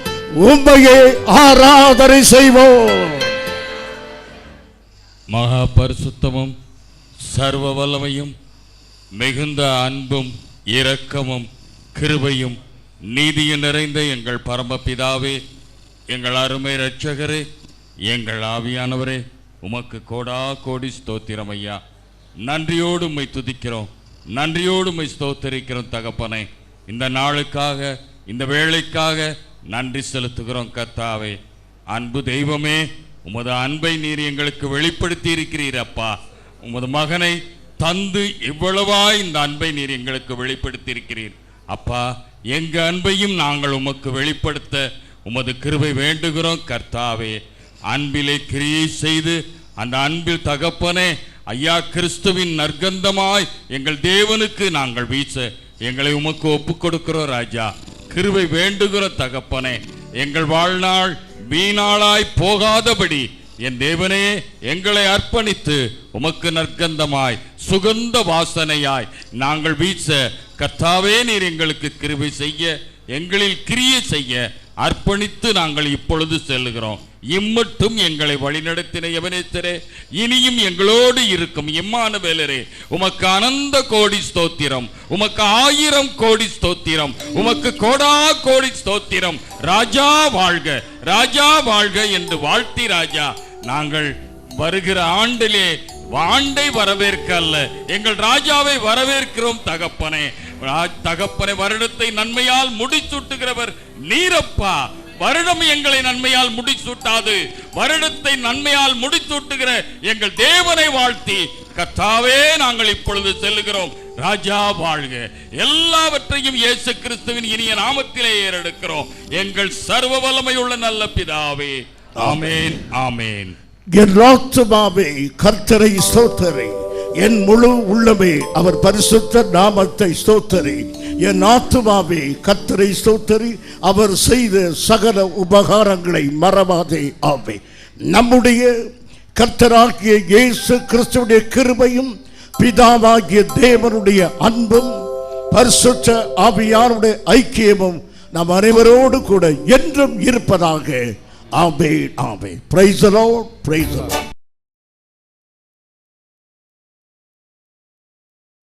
உம்மையே ஆராதனை செய்வோம்.
மகா பரிசுத்தமும் சர்வ வல்லமையும் மிகுந்த அன்பும் இரக்கமும் கிருபையும் நீதியும் நிறைந்த எங்கள் பரமபிதாவே, எங்கள் அருமை இரட்சகரே, எங்கள் ஆவியானவரே, உமக்கு கோடா கோடி ஸ்தோத்திரம் ஐயா. நன்றியோடு உம்மை துதிக்கிறோம், நன்றியோடு உம்மை ஸ்தோத்திரிக்கிறோம் தகப்பனே. இந்த நாளுக்காக, இந்த வேளைக்காக நன்றி செலுத்துகிறோம் கர்த்தாவே. அன்பு தெய்வமே, உமது அன்பை நீர் எங்களுக்கு வெளிப்படுத்தி இருக்கிறீர் அப்பா. உமது மகனை தந்து இவ்வளவாய் இந்த அன்பை நீர் எங்களுக்கு வெளிப்படுத்தி இருக்கிறீர் அப்பா. எங்க அன்பையும் நாங்கள் உமக்கு வெளிப்படுத்த உமது கிருபை வேண்டுகிறோம் கர்த்தாவே. அன்பிலே கிரியை செய்து அந்த அன்பில் தகப்பனே ஐயா கிறிஸ்துவின் நற்கந்தமாய் எங்கள் தேவனுக்கு நாங்கள் வீச எங்களை உமக்கு ஒப்பு கொடுக்கிறோம் ராஜா. கிருபை வேண்டுகிற தகப்பனே, எங்கள் வாழ்நாள் வீணாளாய் போகாதபடி என் தேவனே எங்களை அர்ப்பணித்து உமக்கு நற்கந்தமாய் சுகந்த வாசனையாய் நாங்கள் வீச கர்த்தாவே நீர் எங்களுக்கு கிருபை செய்ய, எங்களில் கிரியை செய்ய அர்ப்பணித்து நாங்கள் இப்பொழுது செல்லுகிறோம். இம்மட்டும் எங்களை வழிநடத்தின எவனேசரே, இனியும் எங்களோடு இருக்கும் இம்மானுவேலரே, உமக்கு அனந்த கோடி ஸ்தோத்திரம், உமக்கு 1000 கோடி ஸ்தோத்திரம், உமக்கு கோடா கோடி ஸ்தோத்திரம். ராஜா வாழ்க, ராஜா வாழ்க என்று வாழ்த்தி ராஜா நாங்கள் வருகிற ஆண்டிலே ஆண்டை வரவேற்க அல்ல, எங்கள் ராஜாவை வரவேற்கிறோம் தகப்பனே. தகப்பனே, வருடத்தை நன்மையால் முடிசூட்டுகிறவர் நீரப்பா. வருடம் எங்களை நன்மையால் முடிசூட்டாது, வருடத்தை நன்மையால் முடிசூட்டுகிற எங்கள் தேவனை வாழ்த்தி கர்த்தாவே நாங்கள் இப்பொழுது செல்லுகிறோம். ராஜா வாழ்க. எல்லாவற்றையும் இயேசு கிறிஸ்துவின் இனிய நாமத்திலே ஏறெடுக்கிறோம் எங்கள் சர்வ வல்லமையுள்ள நல்ல பிதாவே, ஆமென் ஆமென்.
என் ஆத்துமாவே கர்த்தரை ஸ்தோத்திரி, என் முழு உள்ளமே அவர் பரிசுத்த நாமத்தை ஸ்தோத்திரி. என் ஆத்துமாவே கர்த்தரை ஸ்தோத்திரி, அவர் செய்த சகல உபகாரங்களை மறவாதே. ஆமே. நம்முடைய கர்த்தராகிய இயேசு கிறிஸ்துவுடைய கிருபையும் பிதாவாகிய தேவனுடைய அன்பும் பரிசுத்த ஆவியானுடைய ஐக்கியமும் நம் அனைவரோடு கூட என்றும் இருப்பதாக. Amen amen. Praise the lord, praise the Lord.